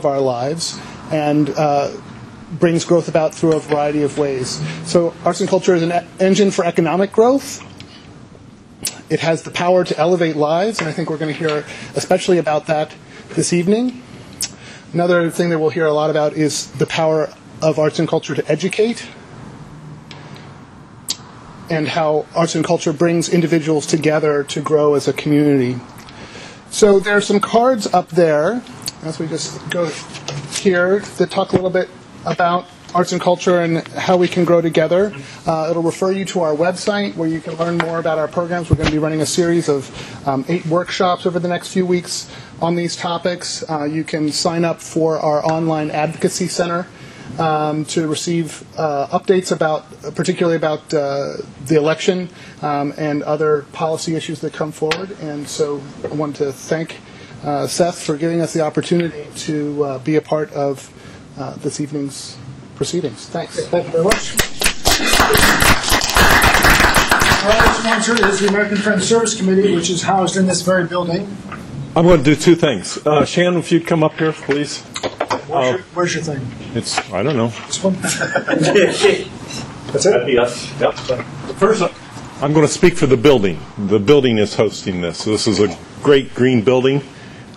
of our lives and brings growth about through a variety of ways. So arts and culture is an engine for economic growth. It has the power to elevate lives, and I think we're going to hear especially about that this evening. Another thing that we'll hear a lot about is the power of arts and culture to educate, and how arts and culture brings individuals together to grow as a community. So there are some cards up there, as we just go here, that talk a little bit about arts and culture and how we can grow together. It'll refer you to our website where you can learn more about our programs. We're going to be running a series of 8 workshops over the next few weeks on these topics. You can sign up for our online advocacy center to receive updates particularly about the election and other policy issues that come forward. And so I want to thank Seth for giving us the opportunity to be a part of this evening's proceedings. Thanks. Thank you very much. Our other sponsor is the American Friends Service Committee, which is housed in this very building. I'm going to do 2 things. Shannon, if you'd come up here, please. Where's your thing? I don't know. This one? That's it? That'd be us. Yep. First, I'm going to speak for the building. The building is hosting this. This is a great green building.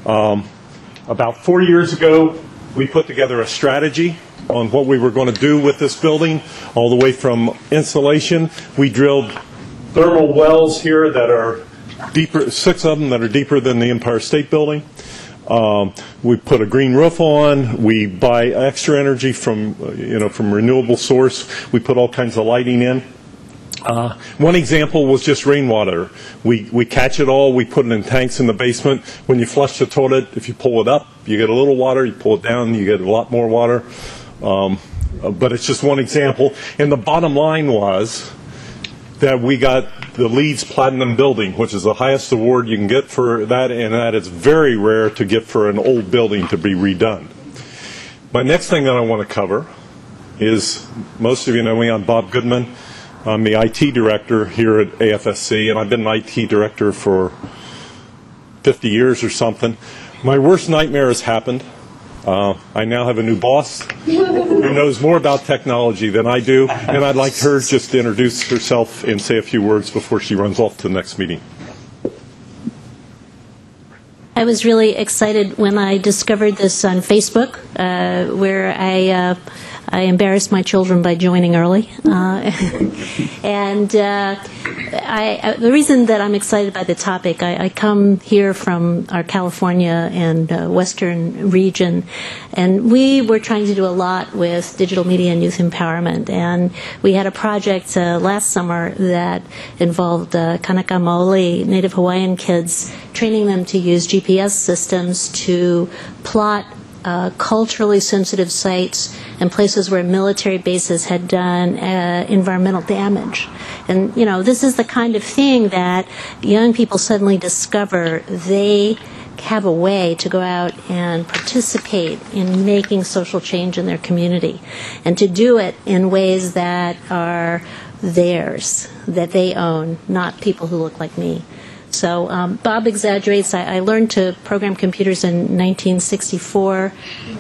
About 4 years ago, we put together a strategy on what we were going to do with this building, all the way from insulation. We drilled thermal wells here that are deeper, 6 of them that are deeper than the Empire State Building. We put a green roof on. We buy extra energy from renewable source. We put all kinds of lighting in. One example was just rainwater. We catch it all. We put it in tanks in the basement. When you flush the toilet, if you pull it up, you get a little water. You pull it down, you get a lot more water. But it's just one example. And the bottom line was that we got the LEED's Platinum Building, which is the highest award you can get for that, and that is very rare to get for an old building to be redone. My next thing that I want to cover is, most of you know me, I'm Bob Goodman. I'm the IT director here at AFSC, and I've been an IT director for 50 years or something. My worst nightmare has happened. I now have a new boss who knows more about technology than I do, and I'd like her just to introduce herself and say a few words before she runs off to the next meeting. I was really excited when I discovered this on Facebook, where I embarrassed my children by joining early. And the reason that I'm excited by the topic, I come here from our California and Western region, and we were trying to do a lot with digital media and youth empowerment. And we had a project last summer that involved Kanaka Maoli Native Hawaiian kids, training them to use GPS systems to plot culturally sensitive sites and places where military bases had done environmental damage. And, you know, this is the kind of thing that young people suddenly discover they have a way to go out and participate in making social change in their community, and to do it in ways that are theirs, that they own, not people who look like me. So Bob exaggerates. I learned to program computers in 1964,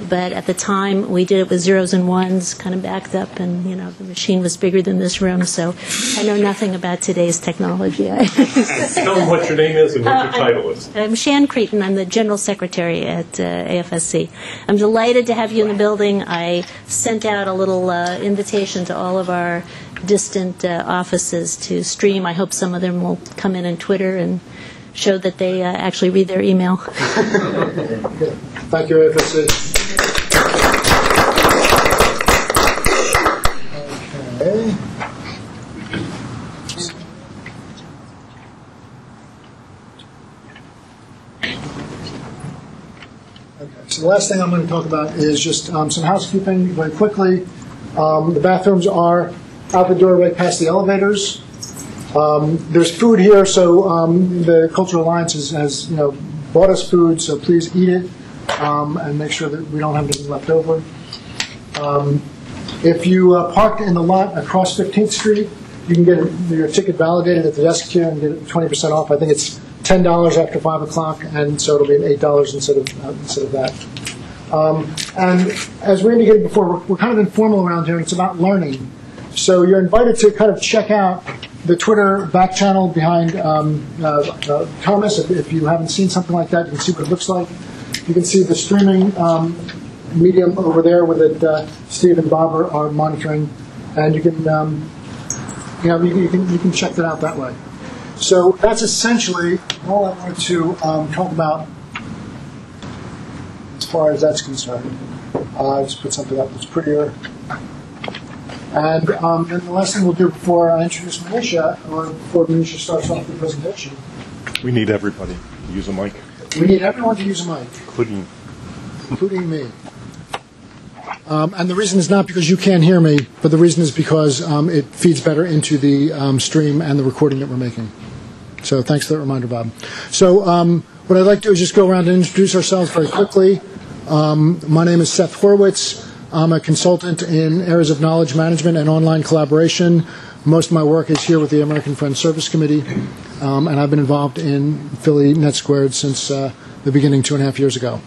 but at the time we did it with zeros and ones, kind of backed up, and the machine was bigger than this room. So I know nothing about today's technology. Tell them what your name is and what your title is. I'm Shan Cretin. I'm the General Secretary at AFSC. I'm delighted to have you in the building. I sent out a little invitation to all of our distant offices to stream. I hope some of them will come in on Twitter and show that they actually read their email. Thank you, AFSC. Okay, so the last thing I'm going to talk about is just some housekeeping very quickly. The bathrooms are out the door right past the elevators. There's food here, so the Cultural Alliance has bought us food, so please eat it and make sure that we don't have anything left over. If you park in the lot across 15th Street, you can get your ticket validated at the desk here and get 20% off. I think it's $10 after 5 o'clock, and so it'll be $8 instead of that. And as we indicated before, we're kind of informal around here, and it's about learning. So you're invited to kind of check out the Twitter back channel behind Thomas. If you haven't seen something like that, you can see what it looks like. You can see the streaming medium over there with it. Steve and Bob are monitoring, and you can you can check that out that way. So that's essentially all I wanted to talk about as far as that's concerned. I'll just put something up that's prettier. And then the last thing we'll do before I introduce Manisha, or before Manisha starts off the presentation. We need everybody to use a mic. We need everyone to use a mic. Including me. And the reason is not because you can't hear me, but the reason is because it feeds better into the stream and the recording that we're making. So thanks for that reminder, Bob. So what I'd like to do is just go around and introduce ourselves very quickly. My name is Seth Horwitz. I'm a consultant in areas of knowledge management and online collaboration. Most of my work is here with the American Friends Service Committee, and I've been involved in Philly NetSquared since the beginning 2.5 years ago.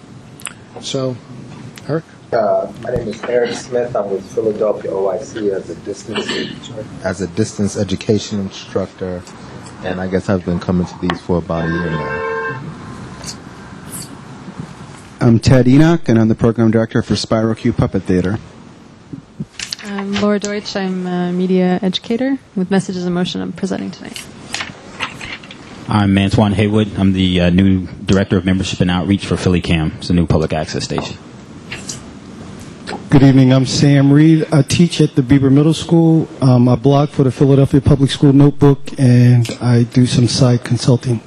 So, Eric? My name is Eric Smith. I'm with Philadelphia OIC as a distance education instructor, and I guess I've been coming to these for about a year now. I'm Ted Enoch, and I'm the program director for Spiral Q Puppet Theater. I'm Laura Deutsch. I'm a media educator with Messages in Motion. I'm presenting tonight. I'm Antoine Haywood. I'm the new director of membership and outreach for Philly Cam. It's a new public access station. Good evening. I'm Sam Reed. I teach at the Bieber Middle School. I blog for the Philadelphia Public School Notebook, and I do some side consulting.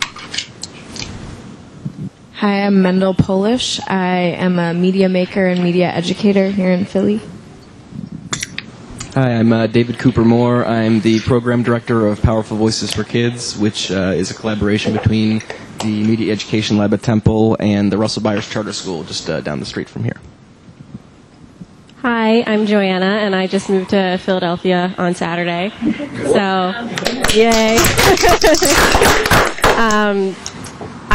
Hi, I'm Mendel Polish. I am a media maker and media educator here in Philly. Hi, I'm David Cooper Moore. I'm the program director of Powerful Voices for Kids, which is a collaboration between the Media Education Lab at Temple and the Russell Byers Charter School just down the street from here. Hi, I'm Joanna, and I just moved to Philadelphia on Saturday. So, yay.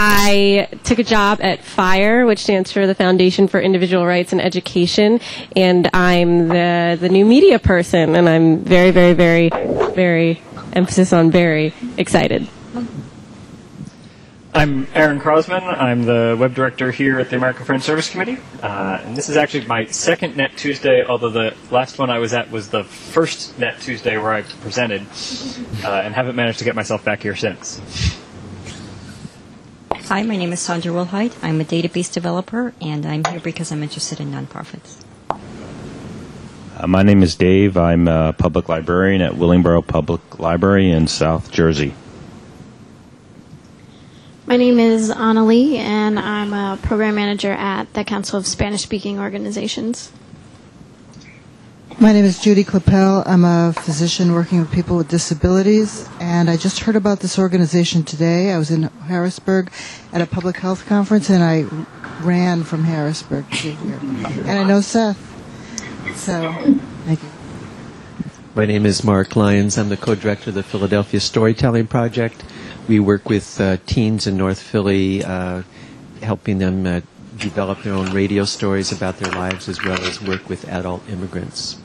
I took a job at FIRE, which stands for the Foundation for Individual Rights and Education, and I'm the new media person, and I'm very, very, very, very, emphasis on very, excited. I'm Aaron Krosman. I'm the web director here at the American Friends Service Committee, and this is actually my second Net Tuesday, although the last one I was at was the first Net Tuesday where I presented, and haven't managed to get myself back here since. Hi, my name is Sandra Wilhite. I'm a database developer, and I'm here because I'm interested in nonprofits. My name is Dave. I'm a public librarian at Willingboro Public Library in South Jersey. My name is Annalie, and I'm a program manager at the Council of Spanish-Speaking Organizations. My name is Judy Clappel. I'm a physician working with people with disabilities, and I just heard about this organization today. I was in Harrisburg at a public health conference, and I ran from Harrisburg to here. And I know Seth, so thank you. My name is Mark Lyons. I'm the co-director of the Philadelphia Storytelling Project. We work with teens in North Philly, helping them develop their own radio stories about their lives, as well as work with adult immigrants.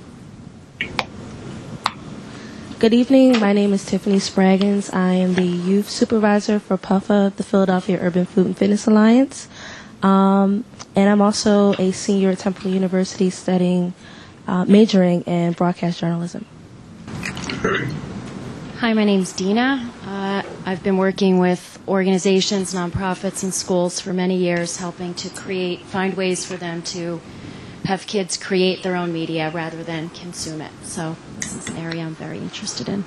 Good evening. My name is Tiffany Spraggins. I am the youth supervisor for PUFA, the Philadelphia Urban Food and Fitness Alliance. And I'm also a senior at Temple University studying, majoring in broadcast journalism. Hi, my name's Dina. I've been working with organizations, nonprofits, and schools for many years, helping to find ways for them to have kids create their own media rather than consume it. So this is an area I'm very interested in.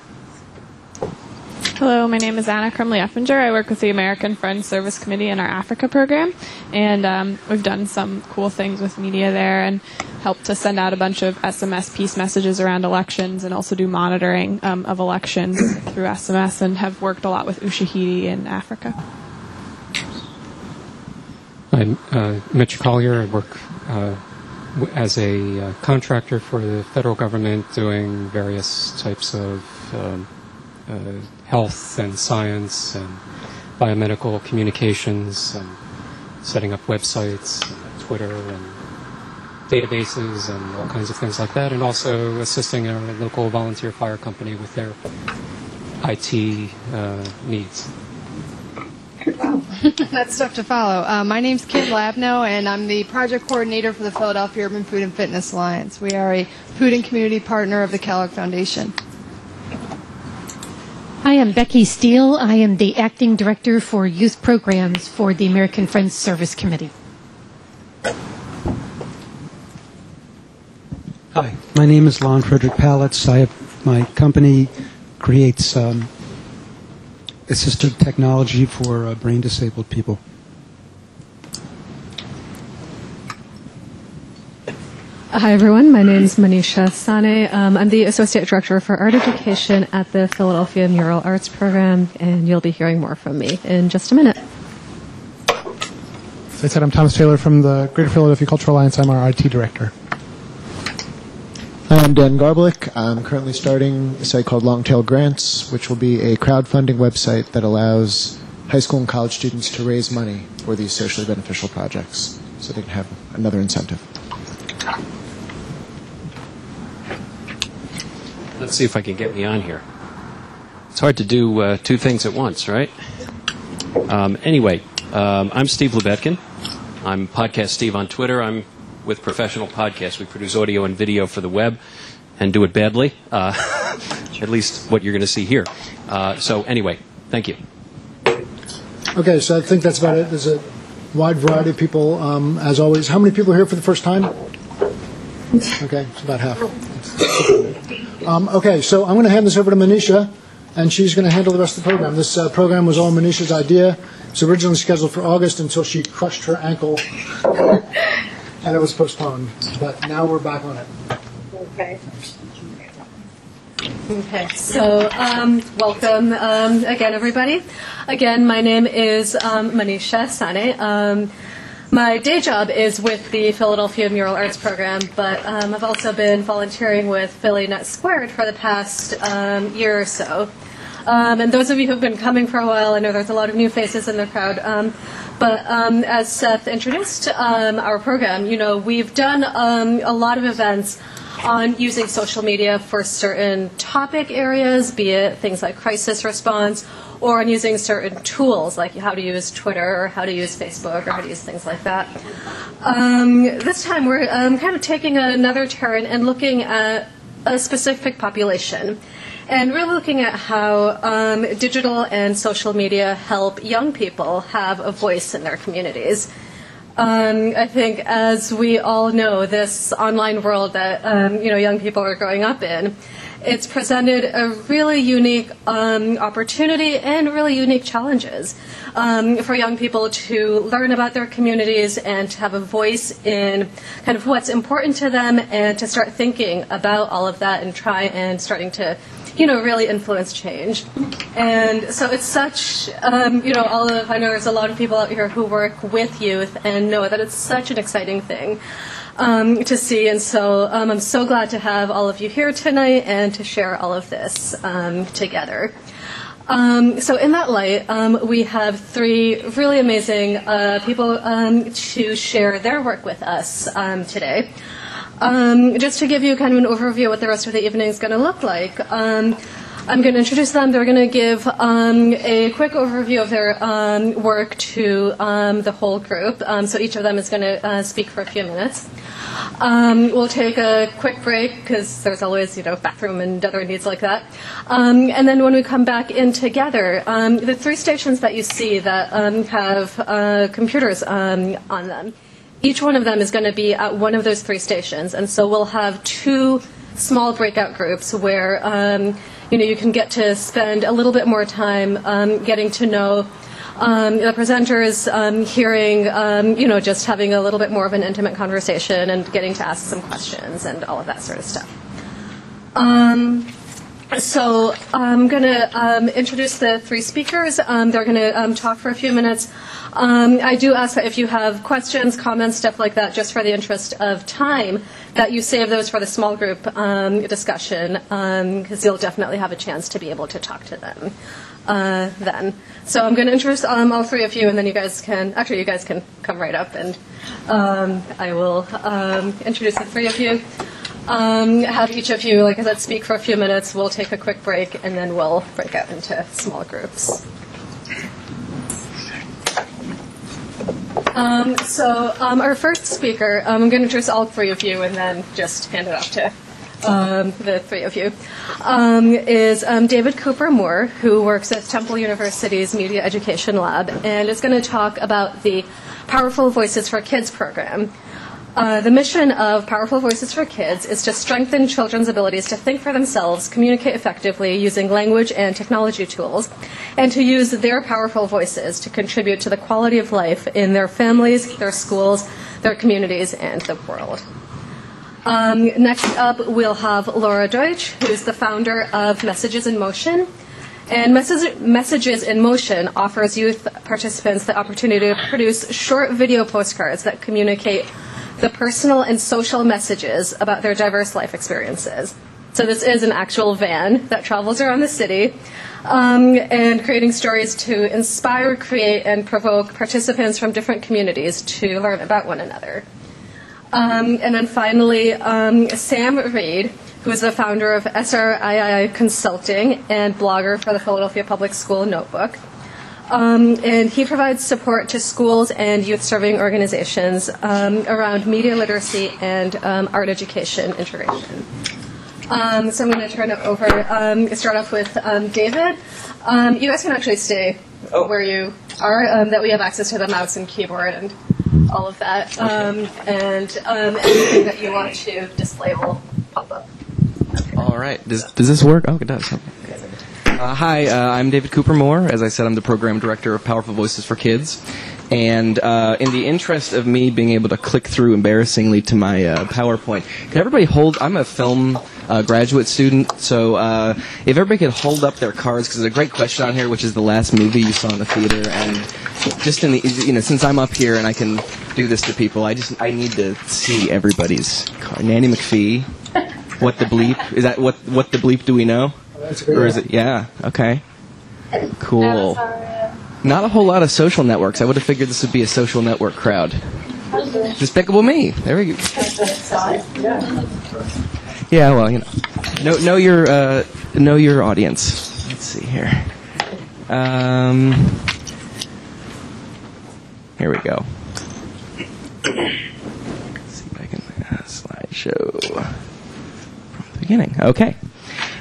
Hello, my name is Anna Crumley-Effinger. I work with the American Friends Service Committee in our Africa program, and we've done some cool things with media there and helped to send out a bunch of SMS peace messages around elections and also do monitoring of elections through SMS, and have worked a lot with Ushahidi in Africa. I'm Mitch Collier. I work as a contractor for the federal government doing various types of health and science and biomedical communications and setting up websites and Twitter and databases and all kinds of things like that, and also assisting our local volunteer fire company with their IT needs. Wow. That's tough to follow. My name's Kit Labno, and I'm the project coordinator for the Philadelphia Urban Food and Fitness Alliance. We are a food and community partner of the Kellogg Foundation. Hi, I'm Becky Steele. I am the acting director for youth programs for the American Friends Service Committee. Hi, my name is Lon Frederick Palitz. My company creates assistive technology for brain-disabled people. Hi, everyone. My name is Manisha Sane. I'm the Associate Director for Art Education at the Philadelphia Mural Arts Program, and you'll be hearing more from me in just a minute. As I said, I'm Thomas Taylor from the Greater Philadelphia Cultural Alliance. I'm our IT Director. Hi, I'm Dan Garblick. I'm currently starting a site called Longtail Grants, which will be a crowdfunding website that allows high school and college students to raise money for these socially beneficial projects so they can have another incentive. Let's see if I can get me on here. It's hard to do two things at once, right? Anyway, I'm Steve Lubetkin. I'm Podcast Steve on Twitter. I'm with Professional Podcasts. We produce audio and video for the web and do it badly, at least what you're going to see here. So anyway, thank you. Okay, so I think that's about it. There's a wide variety of people, as always. How many people are here for the first time? Okay, it's about half. Okay, so I'm going to hand this over to Manisha, and she's going to handle the rest of the program. This program was all Manisha's idea. It's originally scheduled for August until she crushed her ankle, and it was postponed. But now we're back on it. Okay. Okay, so welcome again, everybody. Again, my name is Manisha Sane. My day job is with the Philadelphia Mural Arts Program, but I've also been volunteering with Philly NetSquared for the past year or so. And those of you who've been coming for a while, I know there's a lot of new faces in the crowd. But as Seth introduced our program, you know, we've done a lot of events on using social media for certain topic areas, be it things like crisis response, or on using certain tools like how to use Twitter or how to use Facebook or how to use things like that. This time we're kind of taking another turn and looking at a specific population. And we're looking at how digital and social media help young people have a voice in their communities. I think, as we all know, this online world that young people are growing up in, it's presented a really unique opportunity and really unique challenges for young people to learn about their communities and to have a voice in kind of what's important to them and to start thinking about all of that and try and starting to really influence change. And so it's such, I know there's a lot of people out here who work with youth and know that it's such an exciting thing to see. And so I'm so glad to have all of you here tonight and to share all of this together. So in that light, we have three really amazing people to share their work with us today. Just to give you kind of an overview of what the rest of the evening is going to look like, I'm going to introduce them. They're going to give a quick overview of their work to the whole group. So each of them is going to speak for a few minutes. We'll take a quick break because there's always, bathroom and other needs like that. And then when we come back in together, the three stations that you see that have computers on them, each one of them is going to be at one of those three stations. And so we'll have two small breakout groups where you can get to spend a little bit more time getting to know the presenters, hearing, just having a little bit more of an intimate conversation and getting to ask some questions and all of that sort of stuff. So I'm going to introduce the three speakers. They're going to talk for a few minutes. I do ask that if you have questions, comments, stuff like that, just for the interest of time, that you save those for the small group discussion, because you'll definitely have a chance to be able to talk to them then. So I'm going to introduce all three of you, and then you guys can come right up, and I will introduce the three of you. Have each of you, like I said, speak for a few minutes. We'll take a quick break, and then we'll break out into small groups. So our first speaker, I'm going to introduce all three of you and then just hand it off to the three of you, is David Cooper Moore, who works at Temple University's Media Education Lab, and is going to talk about the Powerful Voices for Kids program. The mission of Powerful Voices for Kids is to strengthen children's abilities to think for themselves, communicate effectively using language and technology tools, and to use their powerful voices to contribute to the quality of life in their families, their schools, their communities, and the world. Next up, we'll have Laura Deutsch, who's the founder of Messages in Motion. And Messages in Motion offers youth participants the opportunity to produce short video postcards that communicate the personal and social messages about their diverse life experiences. So this is an actual van that travels around the city and creating stories to inspire, create, and provoke participants from different communities to learn about one another. And then finally, Sam Reed, who is the founder of SRII Consulting and blogger for the Philadelphia Public School Notebook. And he provides support to schools and youth-serving organizations around media literacy and art education integration. So I'm going to turn it over, start off with David. You guys can actually stay where you are, that we have access to the mouse and keyboard and all of that. And anything that you want to display will pop up. All right. Does this work? Oh, it does. Hi, I'm David Cooper Moore. As I said, I'm the program director of Powerful Voices for Kids. And in the interest of me being able to click through embarrassingly to my PowerPoint, can everybody hold? I'm a film graduate student, so if everybody could hold up their cards, because there's a great question on here, which is the last movie you saw in the theater. And just in the, since I'm up here and I can do this to people, I need to see everybody's card. Nanny McPhee. What the bleep? Is that what the bleep do we know? Or is it? Yeah. Okay. Cool. Not a whole lot of social networks. I would have figured this would be a social network crowd. Despicable Me. There we go. Yeah. Well, know your audience. Let's see here. Here we go. Let's see if I can slideshow from the beginning. Okay.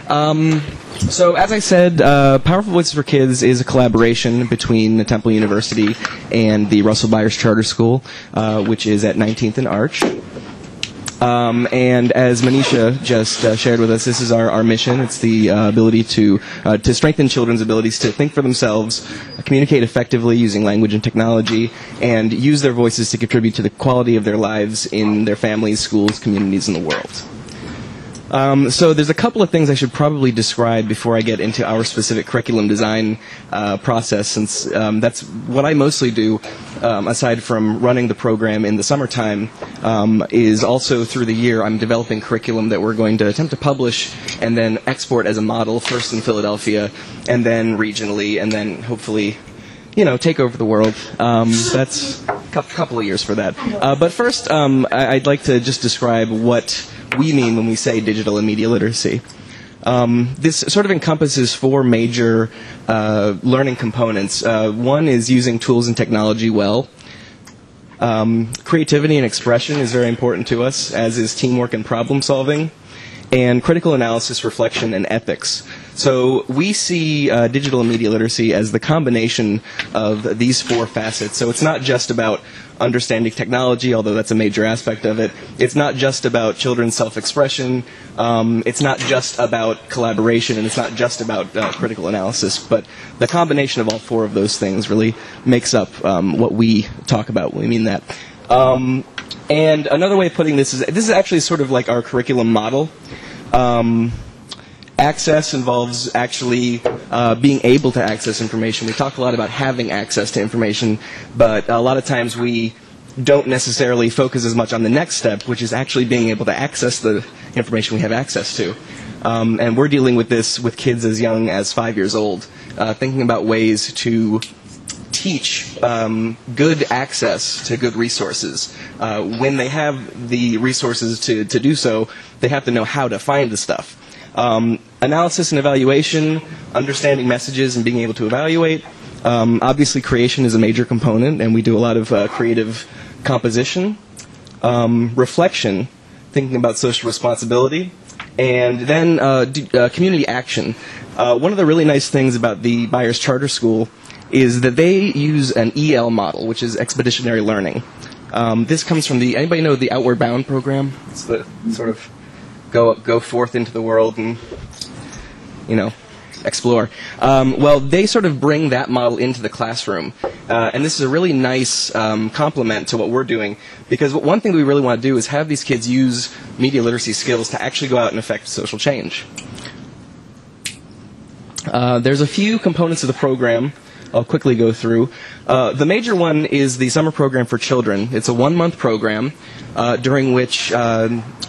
So as I said, Powerful Voices for Kids is a collaboration between the Temple University and the Russell Byers Charter School, which is at 19th and Arch. And as Manisha just shared with us, this is our mission. It's the ability to strengthen children's abilities to think for themselves, communicate effectively using language and technology, and use their voices to contribute to the quality of their lives in their families, schools, communities, and the world. So there's a couple of things I should probably describe before I get into our specific curriculum design process, since that's what I mostly do, aside from running the program in the summertime, is also through the year I'm developing curriculum that we're going to attempt to publish and then export as a model, first in Philadelphia, and then regionally, and then hopefully take over the world. That's a couple of years for that. But first, I'd like to just describe what we mean when we say digital and media literacy. This sort of encompasses four major learning components. One is using tools and technology well. Creativity and expression is very important to us, as is teamwork and problem solving. And critical analysis, reflection, and ethics. So we see digital and media literacy as the combination of these four facets. So it's not just about understanding technology, although that's a major aspect of it. It's not just about children's self-expression. It's not just about collaboration, and it's not just about critical analysis. But the combination of all four of those things really makes up what we talk about when we mean that. And another way of putting this is actually sort of like our curriculum model. Access involves actually being able to access information. We talk a lot about having access to information, but a lot of times we don't necessarily focus as much on the next step, which is actually being able to access the information we have access to. And we're dealing with this with kids as young as 5 years old, thinking about ways to teach good access to good resources. When they have the resources to do so, they have to know how to find the stuff. Analysis and evaluation, understanding messages and being able to evaluate. Obviously, creation is a major component, and we do a lot of creative composition. Reflection, thinking about social responsibility. And then community action. One of the really nice things about the Byers Charter School is that they use an EL model, which is expeditionary learning. This comes from anybody know the Outward Bound program? It's the sort of go forth into the world and, explore. Well, they sort of bring that model into the classroom. And this is a really nice complement to what we're doing, because one thing we really want to do is have these kids use media literacy skills to actually go out and affect social change. There's a few components of the program I'll quickly go through. The major one is the summer program for children. It's a 1-month program during which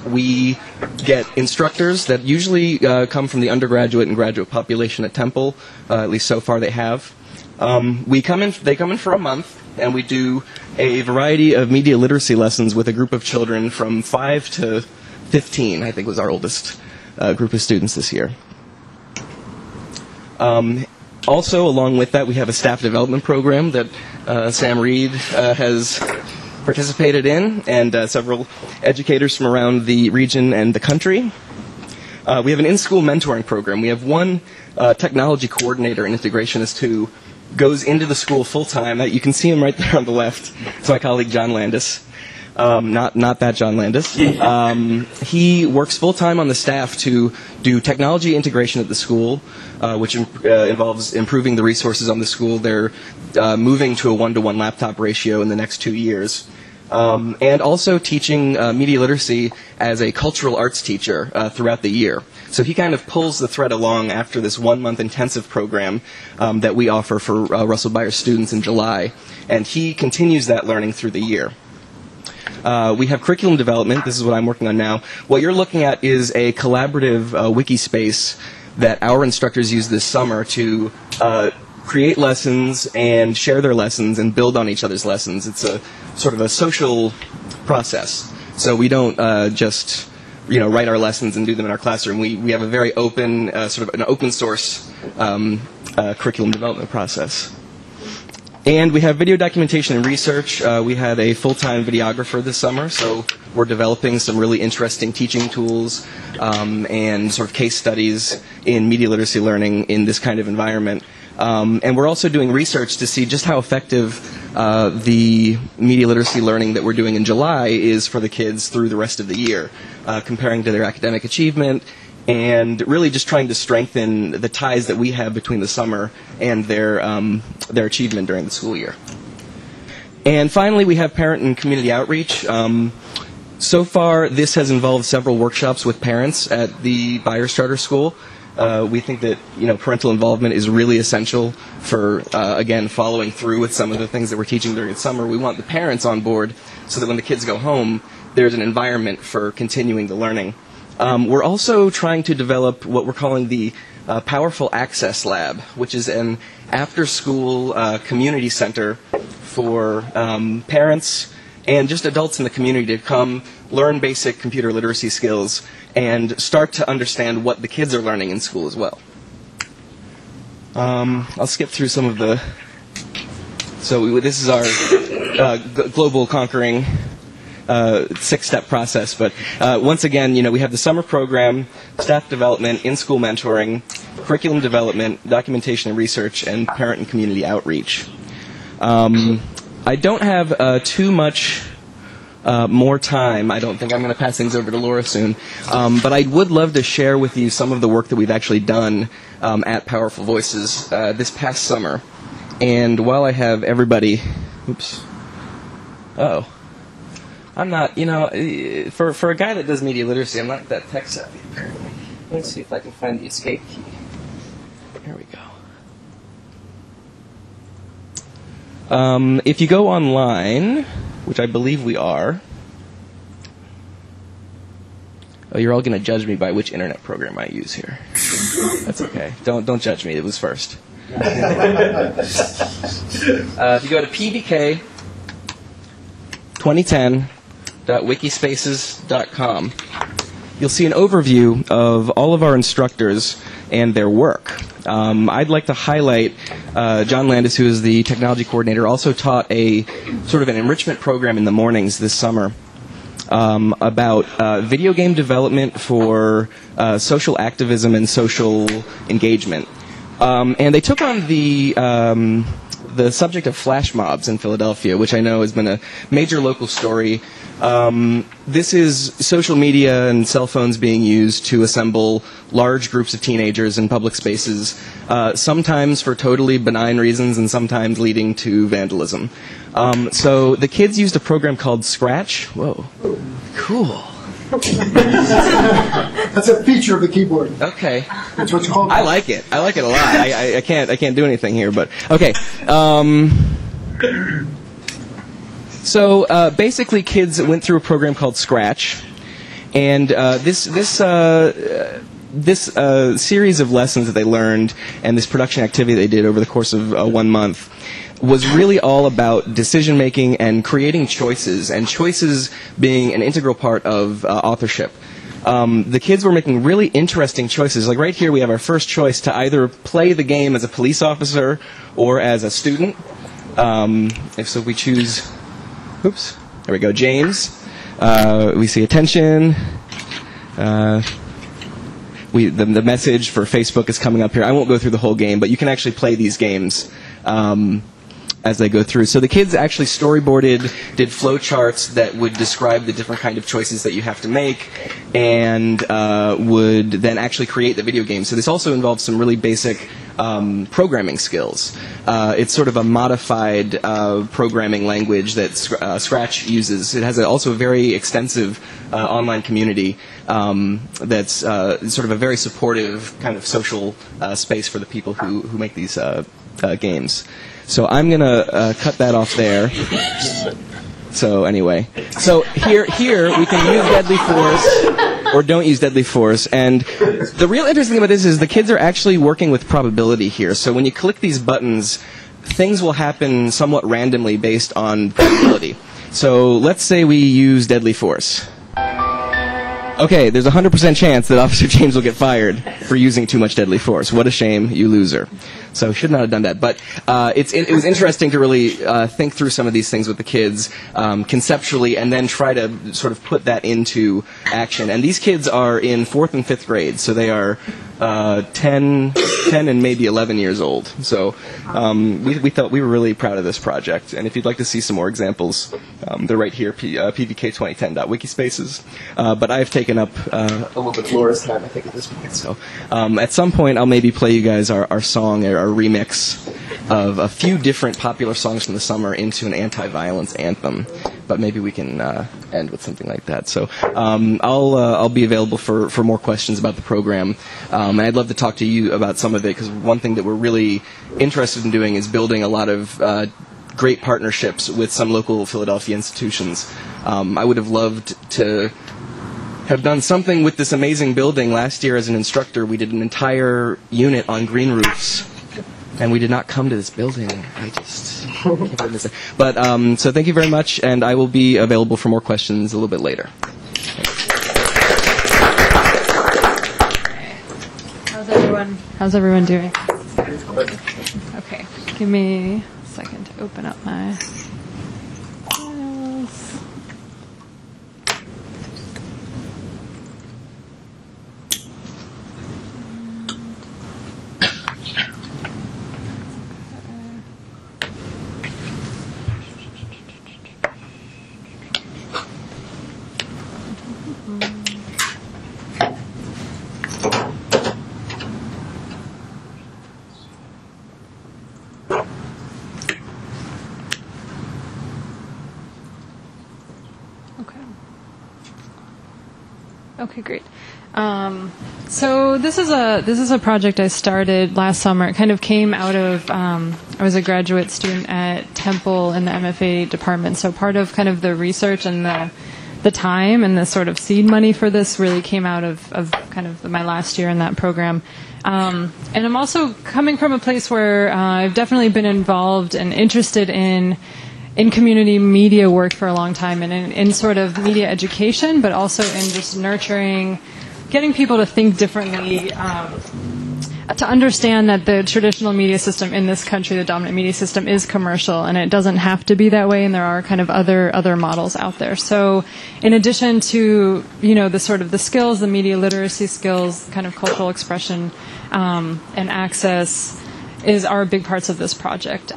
we get instructors that usually come from the undergraduate and graduate population at Temple. At least so far they have. They come in for a month, and we do a variety of media literacy lessons with a group of children from 5 to 15, I think was our oldest group of students this year. Also, along with that, we have a staff development program that Sam Reed has participated in, and several educators from around the region and the country. We have an in-school mentoring program. We have one technology coordinator and integrationist who goes into the school full-time. You can see him right there on the left. It's my colleague John Landis. Not that John Landis. He works full-time on the staff to do technology integration at the school, which involves improving the resources on the school. They're moving to a 1-to-1 laptop ratio in the next 2 years. And also teaching media literacy as a cultural arts teacher throughout the year. So he kind of pulls the thread along after this 1-month intensive program that we offer for Russell Byers students in July. And he continues that learning through the year. We have curriculum development. This is what I'm working on now. What you're looking at is a collaborative wiki space that our instructors use this summer to create lessons and share their lessons and build on each other's lessons. It's a sort of a social process. So we don't just write our lessons and do them in our classroom. We have a very open, sort of an open source curriculum development process. And we have video documentation and research. We had a full-time videographer this summer, so we're developing some really interesting teaching tools and sort of case studies in media literacy learning in this kind of environment. And we're also doing research to see just how effective the media literacy learning that we're doing in July is for the kids through the rest of the year, comparing to their academic achievement, and really just trying to strengthen the ties that we have between the summer and their achievement during the school year. And finally, we have parent and community outreach. So far, this has involved several workshops with parents at the Byers Charter School. We think that parental involvement is really essential for, again, following through with some of the things that we're teaching during the summer. We want the parents on board so that when the kids go home, there's an environment for continuing the learning. We're also trying to develop what we're calling the Powerful Access Lab, which is an after-school community center for parents and just adults in the community to come learn basic computer literacy skills and start to understand what the kids are learning in school as well. I'll skip through some of the... So this is our global conquering 6-step process, but once again, we have the summer program, staff development, in-school mentoring, curriculum development, documentation and research, and parent and community outreach. I don't have too much more time. I don't think I'm going to pass things over to Laura soon, but I would love to share with you some of the work that we've actually done at Powerful Voices this past summer. And while I have everybody... Oops. Oh. I'm not, for a guy that does media literacy, I'm not that tech savvy, apparently. Let's see if I can find the escape key. Here we go. If you go online, which I believe we are, oh, you're all going to judge me by which internet program I use here. That's okay. Don't judge me. It was first. If you go to pbk2010.wikispaces.com, you'll see an overview of all of our instructors and their work. I'd like to highlight John Landis, who is the technology coordinator, also taught a sort of an enrichment program in the mornings this summer about video game development for social activism and social engagement. And they took on the subject of flash mobs in Philadelphia, which I know has been a major local story. This is social media and cell phones being used to assemble large groups of teenagers in public spaces, sometimes for totally benign reasons and sometimes leading to vandalism. So the kids used a program called Scratch. Whoa, cool. That's a feature of the keyboard. Okay. That's what's called. I like it. I like it a lot. I can't do anything here, but okay. So basically, kids went through a program called Scratch, and this series of lessons that they learned and this production activity they did over the course of 1 month was really all about decision making and creating choices, and choices being an integral part of authorship. The kids were making really interesting choices. Like right here, we have our first choice to either play the game as a police officer or as a student. If we choose, oops, there we go, James. We see attention. The message for Facebook is coming up here. I won't go through the whole game, but you can actually play these games as they go through. So the kids actually storyboarded, did flow charts that would describe the different kind of choices that you have to make, and would then actually create the video game. So this also involves some really basic programming skills. It's sort of a modified programming language that Scratch uses. It has also a very extensive online community that's sort of a very supportive kind of social space for the people who make these games. So I'm going to cut that off there. So anyway, so here we can use deadly force or don't use deadly force. And the real interesting thing about this is the kids are actually working with probability here. So when you click these buttons, things will happen somewhat randomly based on probability. So let's say we use deadly force. Okay, there's a 100% chance that Officer James will get fired for using too much deadly force. What a shame, you loser. So should not have done that. But it was interesting to really think through some of these things with the kids conceptually and then try to sort of put that into action. And these kids are in 4th and 5th grade, so they are 10 and maybe 11 years old. So we thought we were really proud of this project. And if you'd like to see some more examples, they're right here, pvk2010.wikispaces. But I've taken up a little bit of Laura's time, I think, at this point. So at some point, I'll maybe play you guys our song, our remix of a few different popular songs from the summer into an anti-violence anthem. But maybe we can end with something like that. So I'll be available for more questions about the program. And I'd love to talk to you about some of it, because one thing that we're really interested in doing is building a lot of great partnerships with some local Philadelphia institutions. I would have loved to have done something with this amazing building. Last year as an instructor, we did an entire unit on green roofs. And we did not come to this building. I just can't believe this. But so thank you very much, and I will be available for more questions a little bit later. How's everyone doing? Okay, give me a second to open up my files. Okay, great. So this is a project I started last summer. It kind of came out of I was a graduate student at Temple in the MFA department. So part of kind of the research and the time and the sort of seed money for this really came out of kind of my last year in that program. And I'm also coming from a place where I've definitely been involved and interested in community media work for a long time, and in sort of media education, but also in just nurturing, getting people to think differently, to understand that the traditional media system in this country, the dominant media system, is commercial, and it doesn't have to be that way, and there are kind of other models out there. So in addition to, the sort of the skills, the media literacy skills, kind of cultural expression, and access are big parts of this project.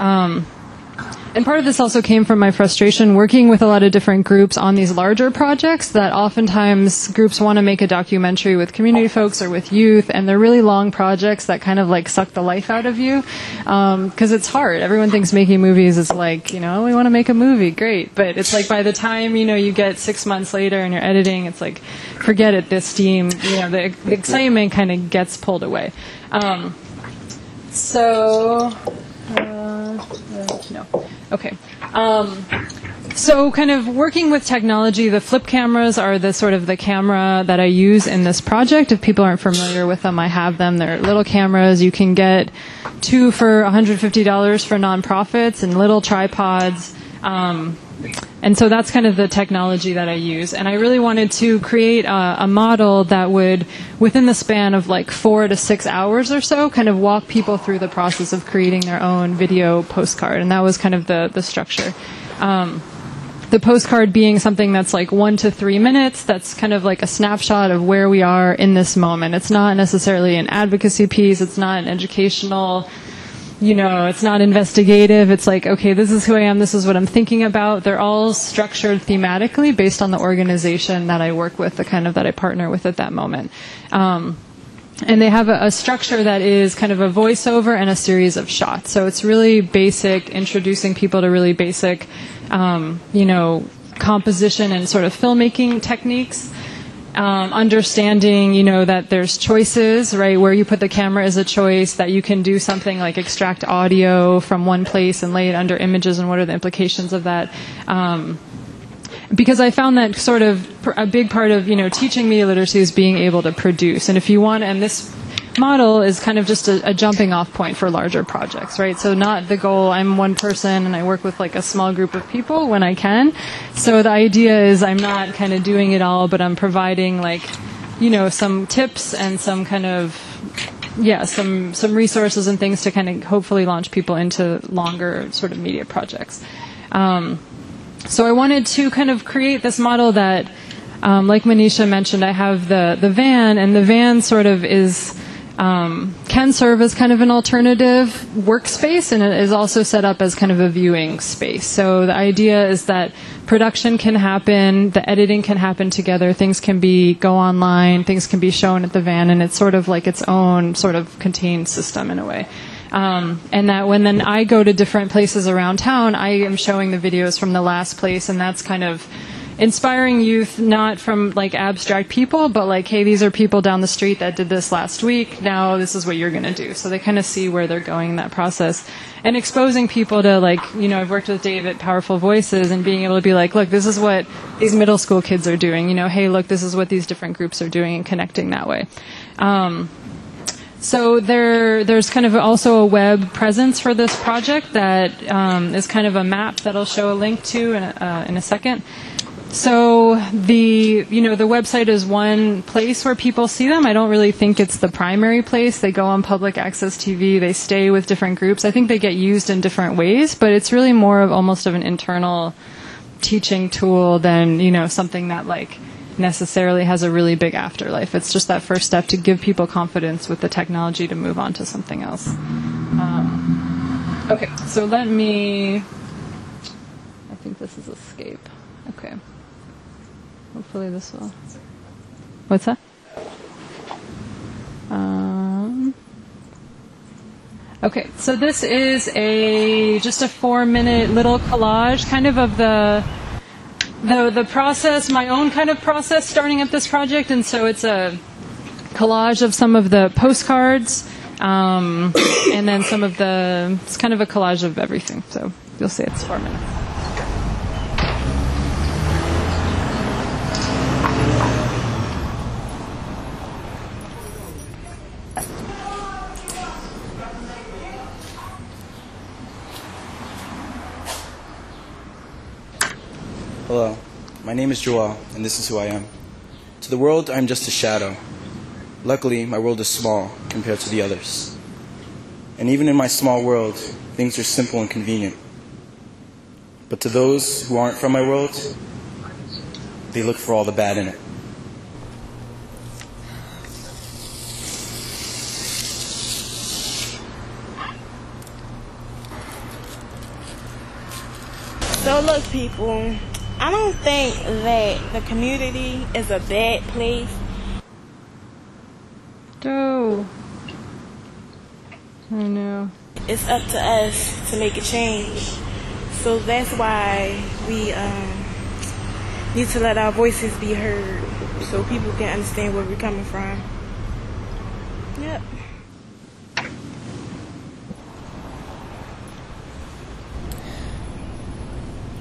And part of this also came from my frustration working with a lot of different groups on these larger projects, that oftentimes groups want to make a documentary with community folks or with youth, and they're really long projects that kind of like suck the life out of you, because it's hard. Everyone thinks making movies is like, we want to make a movie, great. But it's like by the time, you get 6 months later and you're editing, it's like, forget it, this steam, the excitement kind of gets pulled away. No. Okay. So kind of working with technology, the flip cameras are the sort of the camera that I use in this project. If people aren't familiar with them, I have them. They're little cameras. You can get 2 for $150 for nonprofits, and little tripods. And so that's kind of the technology that I use. And I really wanted to create a model that would, within the span of like 4 to 6 hours or so, kind of walk people through the process of creating their own video postcard. And that was kind of the structure. The postcard being something that's like 1 to 3 minutes, that's kind of like a snapshot of where we are in this moment. It's not necessarily an advocacy piece. It's not an educational, it's not investigative. It's like, okay, this is who I am. This is what I'm thinking about. They're all structured thematically based on the organization that I work with, the kind of that I partner with at that moment. And they have a structure that is kind of a voiceover and a series of shots. So it's really basic, introducing people to really basic, composition and sort of filmmaking techniques. Understanding, that there's choices, right? Where you put the camera is a choice, that you can do something like extract audio from one place and lay it under images, and what are the implications of that. Because I found that sort of a big part of, teaching media literacy is being able to produce. And if you want, and this model is kind of just a jumping off point for larger projects, right? So not the goal, I'm one person and I work with like a small group of people when I can. So the idea is I'm not kind of doing it all, but I'm providing like, some tips and some kind of, some resources and things to kind of hopefully launch people into longer sort of media projects. So I wanted to kind of create this model that, like Manisha mentioned, I have the van, and the van sort of can serve as kind of an alternative workspace, and it is also set up as kind of a viewing space. So the idea is that production can happen, the editing can happen together, things can go online, things can be shown at the van, and it's sort of like its own sort of contained system in a way. And that when then I go to different places around town, I am showing the videos from the last place, and that's kind of inspiring youth, not from like abstract people, but like, hey, these are people down the street that did this last week. Now this is what you're going to do. So they kind of see where they're going in that process, and exposing people to like, I've worked with Dave at Powerful Voices, and being able to be like, look, this is what these middle school kids are doing. Hey, look, this is what these different groups are doing, and connecting that way. So there's kind of also a web presence for this project that is kind of a map that I'll show a link to in a second. So the website is one place where people see them. I don't really think it's the primary place. They go on public access TV. They stay with different groups. I think they get used in different ways, but it's really more of almost of an internal teaching tool than, something that like necessarily has a really big afterlife. It's just that first step to give people confidence with the technology to move on to something else. Okay, so I think this is escape. Okay. Hopefully this will. What's that? Okay, so this is just a 4-minute little collage, kind of the process, my own kind of process starting up this project, and so it's collage of some of the postcards, and then some of it's kind of a collage of everything. So you'll see it's 4 minutes. Hello, my name is Joel, and this is who I am. To the world, I'm just a shadow. Luckily, my world is small compared to the others. And even in my small world, things are simple and convenient. But to those who aren't from my world, they look for all the bad in it. So look, people, I don't think that the community is a bad place. Oh. I know. It's up to us to make a change. So that's why we need to let our voices be heard so people can understand where we're coming from. Yep.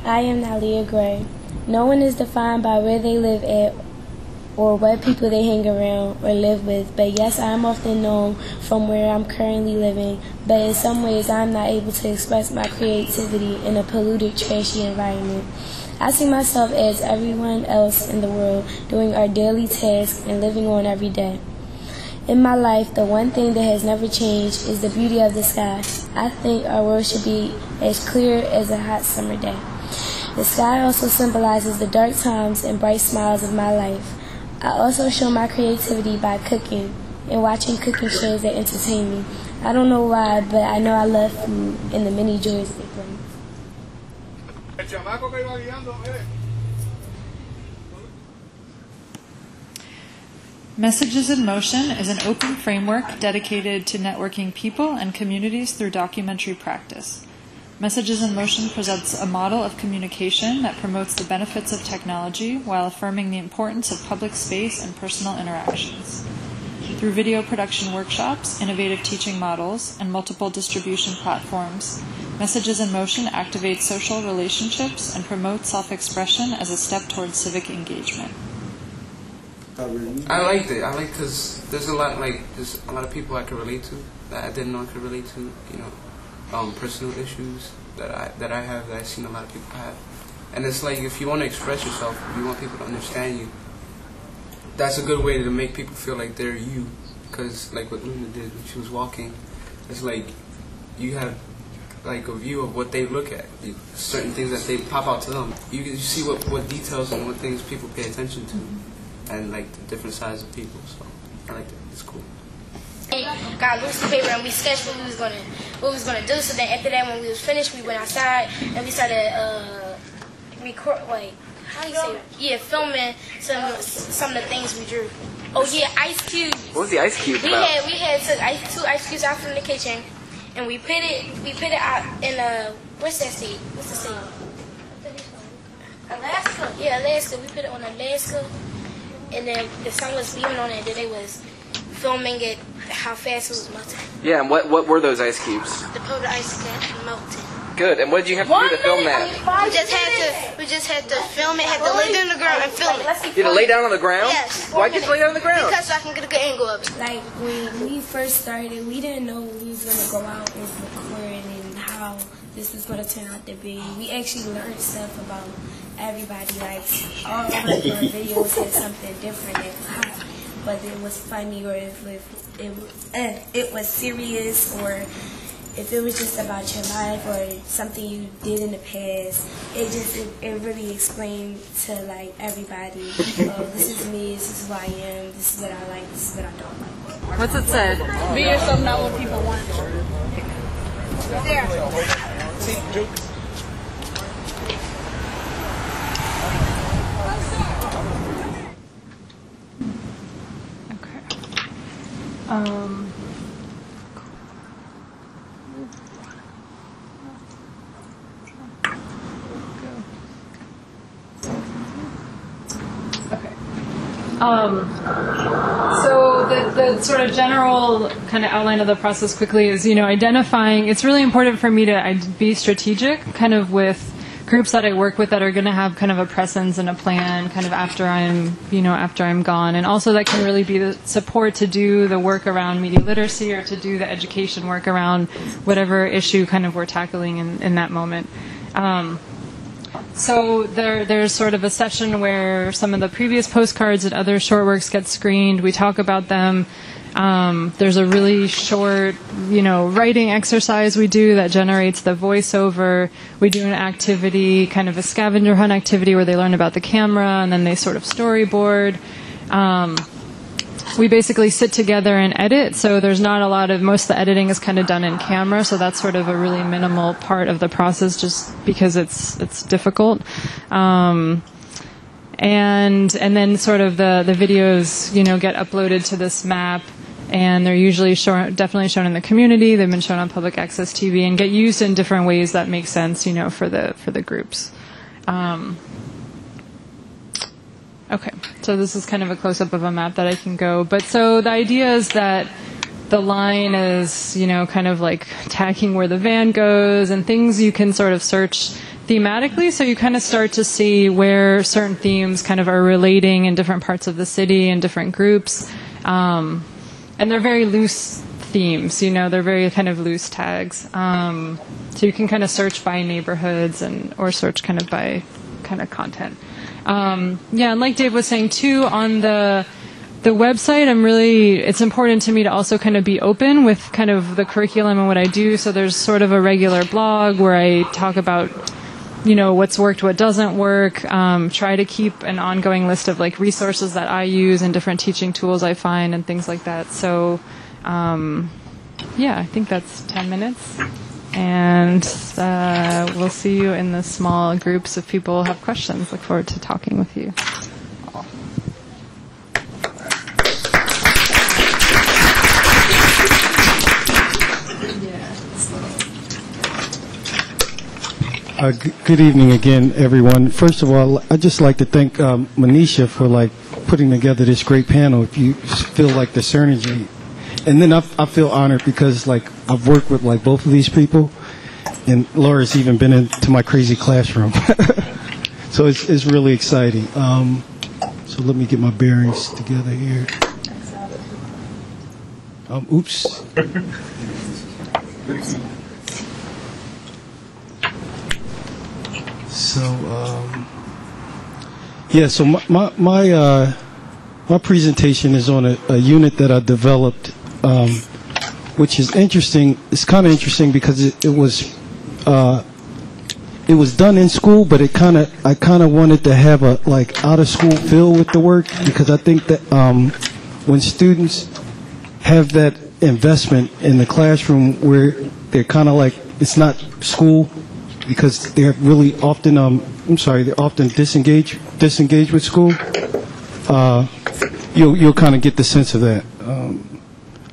I am Nalia Gray. No one is defined by where they live at or what people they hang around or live with, but yes, I am often known from where I'm currently living, but in some ways I'm not able to express my creativity in a polluted, trashy environment. I see myself as everyone else in the world, doing our daily tasks and living on every day. In my life, the one thing that has never changed is the beauty of the sky. I think our world should be as clear as a hot summer day. The sky also symbolizes the dark times and bright smiles of my life. I also show my creativity by cooking and watching cooking shows that entertain me. I don't know why, but I know I love food and the many joys it brings. Messages in Motion is an open framework dedicated to networking people and communities through documentary practice. Messages in Motion presents a model of communication that promotes the benefits of technology while affirming the importance of public space and personal interactions. Through video production workshops, innovative teaching models, and multiple distribution platforms, Messages in Motion activates social relationships and promotes self-expression as a step towards civic engagement. I liked it. I like because there's a lot of people I could relate to that I didn't know I could relate to. Personal issues that I have that I've seen a lot of people have, and it's like if you want to express yourself, if you want people to understand you, that's a good way to make people feel like they're you. Because like what Luna did when she was walking, it's like you have like a view of what they look at, certain things that they pop out to them. You see what details and what things people pay attention to, and like the different sides of people. So I like that. It's cool. Got loose paper and we sketched what we was gonna do. So then after that, when we was finished, we went outside and we started record, like, how do you say it? Yeah, filming some of the things we drew. Oh yeah, ice cubes. What was the ice cube We about? had two ice cubes out from the kitchen, and we put it out in what's that state? What's the state? Alaska. Yeah, Alaska. We put it on Alaska, and then the sun was beaming on it, and then they was filming it, how fast it was melting. Yeah, and what were those ice cubes? The polar ice cap melted. Good. And what did you have to do to film that? We just had to film it, had to lay down on the ground and film it. You had to lay down on the ground? Yes. Why'd you have to lay down on the ground? Because so I can get a good angle of it. Like, when we first started, we didn't know we was going to go out and record and how this was going to turn out to be. We actually learned stuff about everybody. Like, all of our videos had something different that was hot. Whether it was funny or if it was serious or if it was just about your life or something you did in the past, it really explained to like everybody, oh, this is me, this is who I am, this is what I like, this is what I don't like. What's it say? Be yourself, not what people want. There. Okay. So the sort of general kind of outline of the process quickly is, identifying. It's really important for me to be strategic, kind of with groups that I work with that are going to have kind of a presence and a plan kind of after I'm gone. And also that can really be the support to do the work around media literacy or to do the education work around whatever issue kind of we're tackling in that moment. So there's sort of a session where some of the previous postcards and other short works get screened. We talk about them. There's a really short, writing exercise we do that generates the voiceover. We do an activity, kind of a scavenger hunt activity where they learn about the camera and then they sort of storyboard. We basically sit together and edit, so there's not most of the editing is kind of done in camera, so that's sort of a really minimal part of the process just because it's difficult. And then sort of the videos, get uploaded to this map, and they're usually definitely shown in the community. They've been shown on public access TV and get used in different ways that make sense, for the groups. Okay, so this is kind of a close-up of a map that I can go. But so the idea is that the line is, kind of like tagging where the van goes and things you can sort of search thematically. So you kind of start to see where certain themes kind of are relating in different parts of the city and different groups. And they're very loose themes, they're very kind of loose tags. So you can kind of search by neighborhoods or search kind of by kind of content. And like Dave was saying too, on the website, it's important to me to also kind of be open with kind of the curriculum and what I do. So there's sort of a regular blog where I talk about, what's worked, what doesn't work, try to keep an ongoing list of like resources that I use and different teaching tools I find and things like that. So, I think that's 10 minutes. And we'll see you in the small groups if people have questions. Look forward to talking with you. Good evening again, everyone. First of all, I'd just like to thank Manisha for putting together this great panel. If you feel like the synergy. And then I feel honored because I've worked with both of these people, and Laura's even been into my crazy classroom. So it's really exciting. So let me get my bearings together here. Oops. So so my presentation is on a unit that I developed. Which is interesting. It's kind of interesting because it was done in school, but I kind of wanted to have a out of school feel with the work, because I think that when students have that investment in the classroom where they're kind of it's not school, because they're really often they're often disengaged with school. You'll kind of get the sense of that.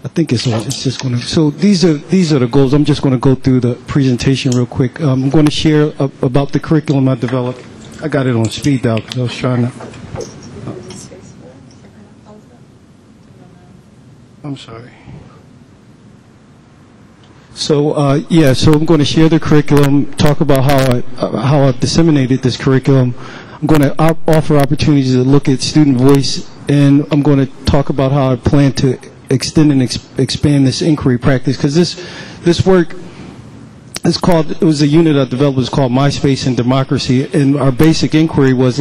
I think it's just going to. So these are the goals. I'm just going to go through the presentation real quick. I'm going to share about the curriculum I developed. I got it on speed dial because I was trying to. I'm sorry. So so I'm going to share the curriculum, talk about how I've disseminated this curriculum. I'm going to offer opportunities to look at student voice, and I'm going to talk about how I plan to extend and expand this inquiry practice, because this work is it was a unit I developed. It's called My Space and Democracy, and our basic inquiry was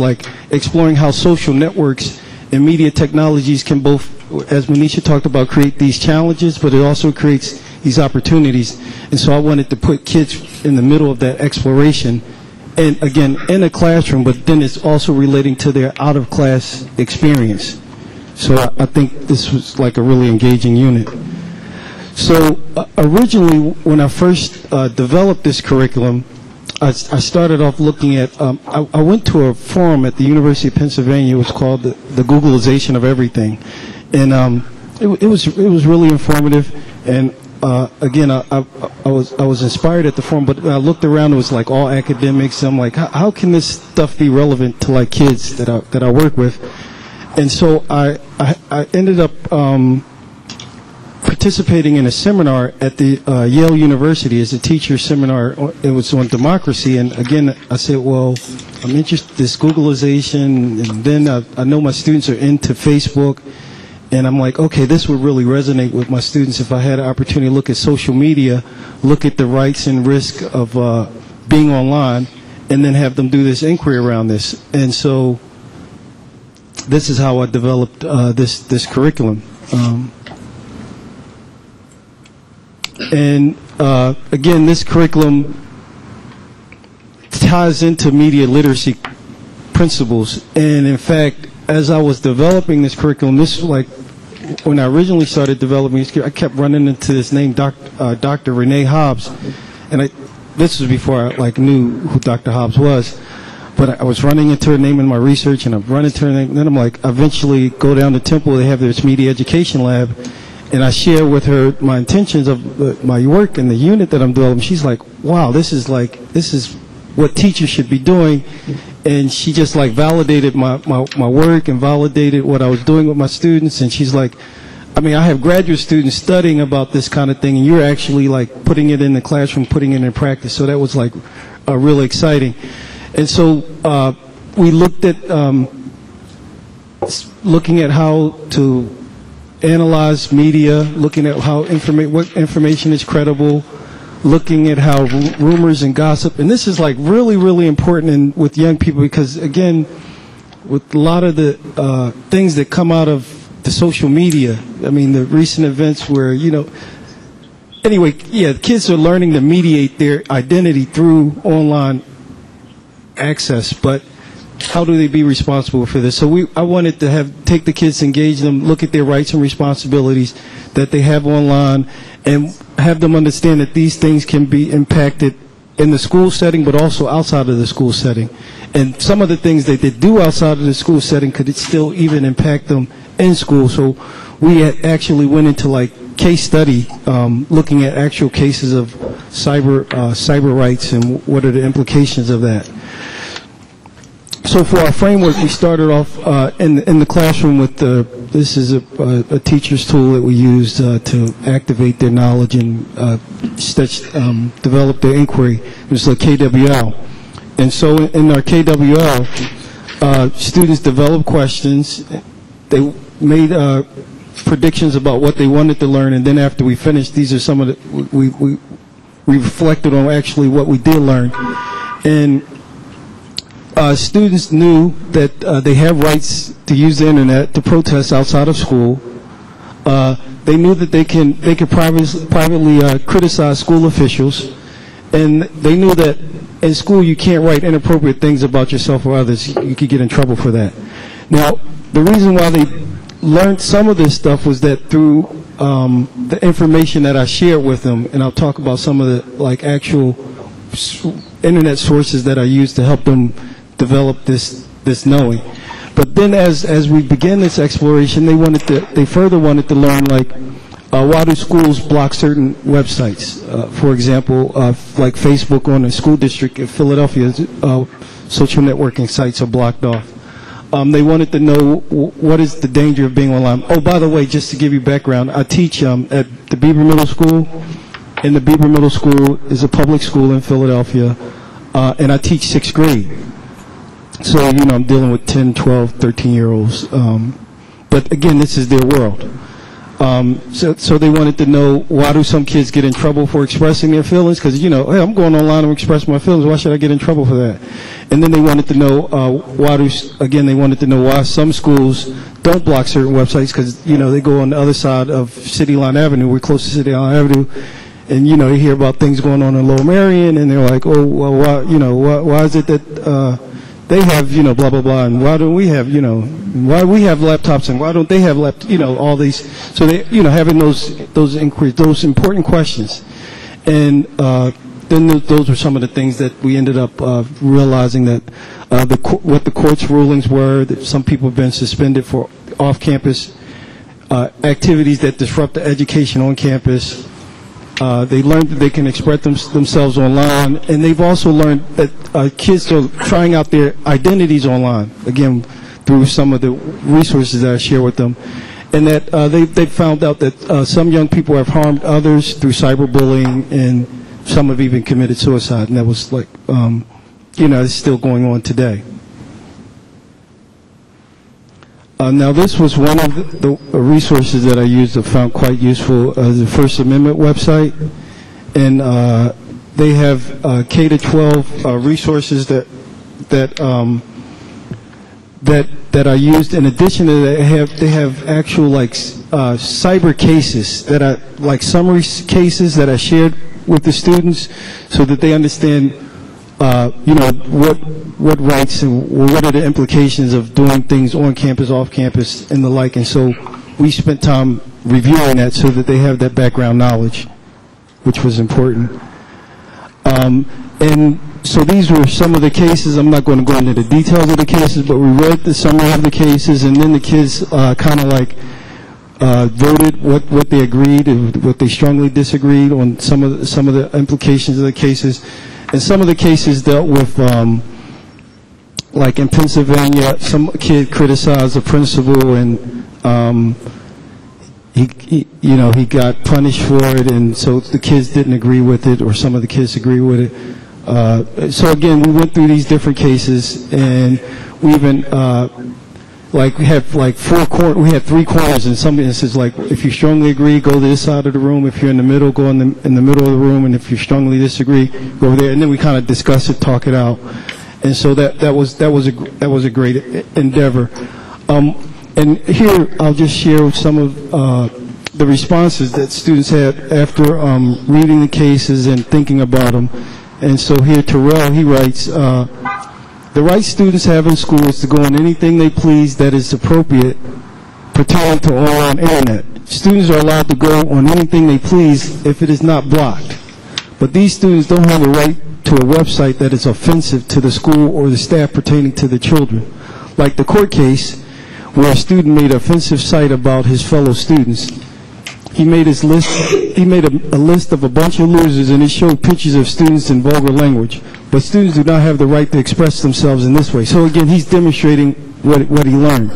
exploring how social networks and media technologies can both, as Manisha talked about, create these challenges, but it also creates these opportunities. And so I wanted to put kids in the middle of that exploration, and again in a classroom, but then it's also relating to their out of class experience. So I think this was a really engaging unit. So originally, when I first developed this curriculum, I started off looking at, I went to a forum at the University of Pennsylvania. It was called the Googleization of Everything. And it was really informative. And again, I was inspired at the forum, but I looked around, it was like all academics. I'm like, how can this stuff be relevant to like kids that I work with? And so I ended up participating in a seminar at the Yale University as a teacher seminar. It was on democracy, and again, I said, well, I'm interested in this Googleization, and then I know my students are into Facebook, and I'm like, okay, this would really resonate with my students if I had an opportunity to look at social media, look at the rights and risk of being online, and then have them do this inquiry around this. And so this is how I developed this curriculum. And again, this curriculum ties into media literacy principles. And in fact, as I was developing this curriculum, this was like when I originally started developing this, I kept running into this name, Dr. Renee Hobbs. And this was before I knew who Dr. Hobbs was. But I was running into her name in my research, and I'm running into her name. And then I'm like, eventually go down to Temple. They have this media education lab. And I share with her my intentions of my work and the unit that I'm developing. She's like, wow, this is what teachers should be doing. And she just validated my work and validated what I was doing with my students. And she's like, I mean, I have graduate students studying about this kind of thing, and you're actually putting it in the classroom, putting it in practice. So that was really exciting. And so we looked at looking at how to analyze media, looking at how what information is credible, looking at how rumors and gossip, and this is really, really important with young people, because again, with a lot of the things that come out of the social media, I mean, the recent events where, anyway, kids are learning to mediate their identity through online access, but how do they be responsible for this? So I wanted to take the kids, engage them, look at their rights and responsibilities that they have online, and have them understand that these things can be impacted in the school setting, but also outside of the school setting. And some of the things that they do outside of the school setting could still even impact them in school. So we actually went into case study, looking at actual cases of cyber rights and what are the implications of that. So for our framework, we started off in the classroom with this is a teacher's tool that we used to activate their knowledge and develop their inquiry. It was like KWL. And so in our KWL, students developed questions. They made predictions about what they wanted to learn, and then after we finished, these are some of the, we reflected on actually what we did learn. And students knew that they have rights to use the internet to protest outside of school. They knew that they could privately criticize school officials, and they knew that in school you can't write inappropriate things about yourself or others. You could get in trouble for that. Now, the reason why they learned some of this stuff was that through the information that I shared with them, and I'll talk about some of the actual internet sources that I used to help them develop this knowing. But then as we began this exploration, they further wanted to learn why do schools block certain websites? For example, like Facebook on a school district in Philadelphia, social networking sites are blocked off. They wanted to know what is the danger of being online. Oh, by the way, just to give you background, I teach at the Bieber Middle School, and the Bieber Middle School is a public school in Philadelphia, and I teach 6th grade. So, I'm dealing with 10, 12, 13-year-olds. But again, this is their world. So they wanted to know, why do some kids get in trouble for expressing their feelings? Because, hey, I'm going online and expressing my feelings. Why should I get in trouble for that? And then they wanted to know, they wanted to know why some schools don't block certain websites, because, they go on the other side of City Line Avenue. We're close to City Line Avenue. And, you hear about things going on in Lower Merion, and they're like, oh, well, why is it that they have, blah, blah, blah, and why don't we have, why do we have laptops, and why don't they have all these, so they, having those inquiries, those important questions. And then those were some of the things that we ended up realizing that what the court's rulings were, that some people have been suspended for off-campus activities that disrupt the education on campus. They learned that they can express themselves online, and they've also learned that kids are trying out their identities online. Again, through some of the resources that I share with them. And that they found out that some young people have harmed others through cyberbullying, and some have even committed suicide. And that was like, it's still going on today. Now, this was one of the resources that I used that found quite useful, the First Amendment website. And they have K-12 resources that are used. In addition to that, they have actual cyber cases that are like summary cases that are shared with the students, so that they understand what rights and what are the implications of doing things on campus, off campus, and the like. And so we spent time reviewing that so that they have that background knowledge, which was important. And so these were some of the cases. I'm not going to go into the details of the cases, but we read the summary of the cases, and then the kids kind of voted what they agreed and what they strongly disagreed on some of the implications of the cases. And some of the cases dealt with, like in Pennsylvania, some kid criticized the principal, and he got punished for it, and so the kids didn't agree with it, or some of the kids agree with it. So again, we went through these different cases, and we even we have we had 3 corners. In some instances, like if you strongly agree, go to this side of the room. If you're in the middle, go in the middle of the room, and if you strongly disagree, go over there. And then we kind of discuss it, talk it out, and so that was a great endeavor. And here I'll just share some of the responses that students had after reading the cases and thinking about them. And so here, Terrell, he writes, the right students have in school is to go on anything they please that is appropriate pertaining to online internet. Students are allowed to go on anything they please if it is not blocked. But these students don't have a right to a website that is offensive to the school or the staff pertaining to the children. Like the court case where a student made an offensive site about his fellow students. He made a list of a bunch of losers, and it showed pictures of students in vulgar language. But students do not have the right to express themselves in this way. So again, he's demonstrating what he learned.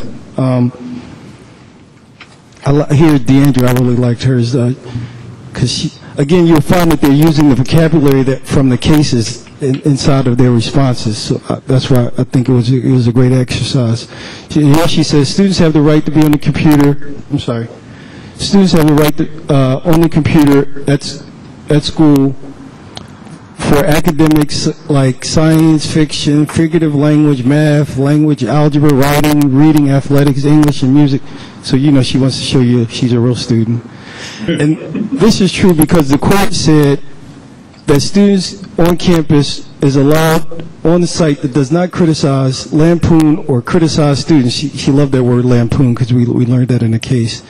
Here, DeAndre, I really liked hers, because again, you'll find that they're using the vocabulary from the cases inside of their responses. So that's why I think it was a great exercise. Here she says, students have the right to be on the computer. I'm sorry. Students have the right to on the computer at school for academics like science, fiction, figurative language, math, language, algebra, writing, reading, athletics, English, and music. So she wants to show you she's a real student. And this is true because the court said that students on campus is allowed on the site that does not criticize, lampoon, or criticize students. She loved that word lampoon because we learned that in the case.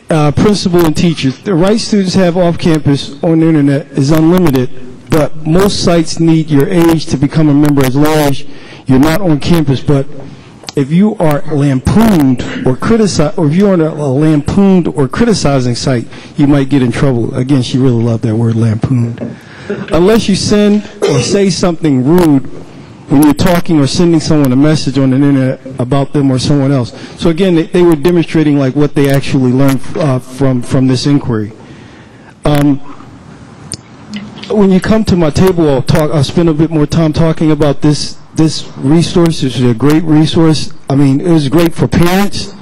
Principal and teachers. The right students have off campus on the internet is unlimited, but most sites need your age to become a member as long as you're not on campus. But if you are lampooned or criticized, or if you're on a lampooned or criticizing site, you might get in trouble. Again, she really loved that word, lampooned. Unless you send or say something rude when you're talking or sending someone a message on the internet about them or someone else. So again, they were demonstrating like what they actually learned from this inquiry. When you come to my table, I'll spend a bit more time talking about this resource. This is a great resource. I mean, it was great for parents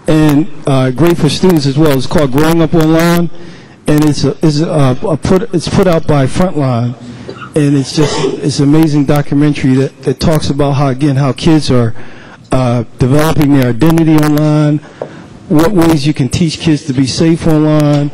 and great for students as well. It's called Growing Up Online, and it's put out by Frontline. And it's an amazing documentary that talks about how kids are developing their identity online, what ways you can teach kids to be safe online,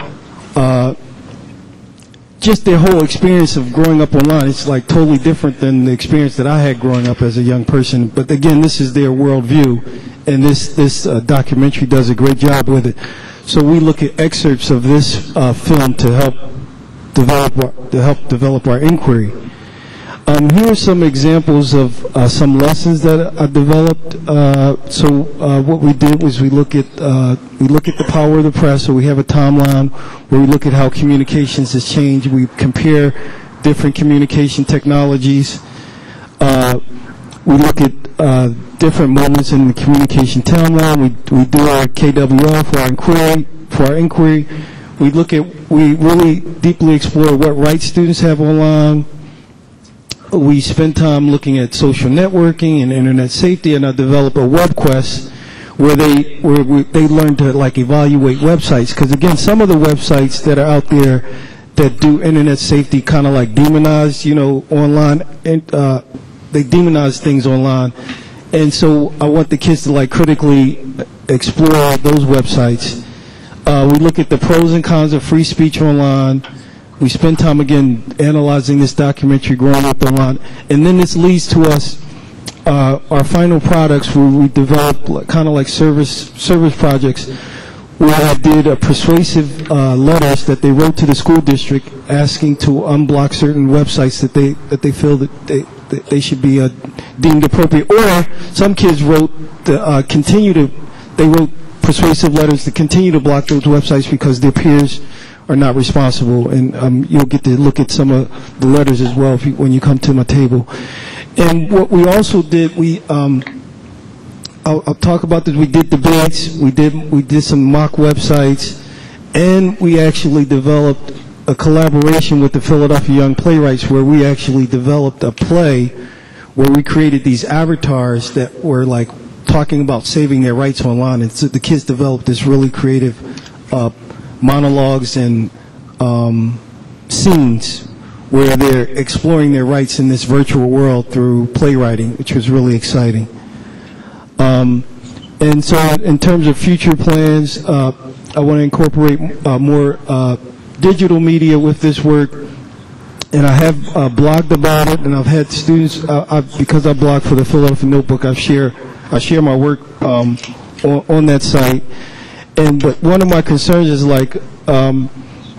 just their whole experience of growing up online. It's like totally different than the experience that I had growing up as a young person. But again, this is their worldview, and this documentary does a great job with it. So we look at excerpts of this film to help develop our inquiry. Here are some examples of some lessons that I developed. What we did was we look at the power of the press. So we have a timeline where we look at how communications has changed. We compare different communication technologies. We look at different moments in the communication timeline. We do our KWL for our inquiry. We really deeply explore what rights students have online. We spend time looking at social networking and internet safety, and I develop a web quest where they learn to like evaluate websites. Because again, some of the websites that are out there that do internet safety kind of like demonize, online, and they demonize things online. And so I want the kids to like critically explore those websites. We look at the pros and cons of free speech online. We spend time again analyzing this documentary, Growing Up Online, and then this leads to us our final products where we develop kind of like service projects where I did persuasive letters that they wrote to the school district asking to unblock certain websites that they feel that they should be deemed appropriate. Or some kids wrote they wrote persuasive letters to continue to block those websites because their peers are not responsible. And you'll get to look at some of the letters as well when you come to my table. And what we also did, I'll talk about this. We did debates. We did some mock websites, and we actually developed a collaboration with the Philadelphia Young Playwrights, where we actually developed a play where we created these avatars that were like talking about saving their rights online. And so the kids developed this really creative monologues and scenes where they're exploring their rights in this virtual world through playwriting, which was really exciting. And so in terms of future plans, I want to incorporate more digital media with this work. And I have blogged about it, and I've had students, because I blog for the Philadelphia Notebook, I share my work on that site. But one of my concerns is like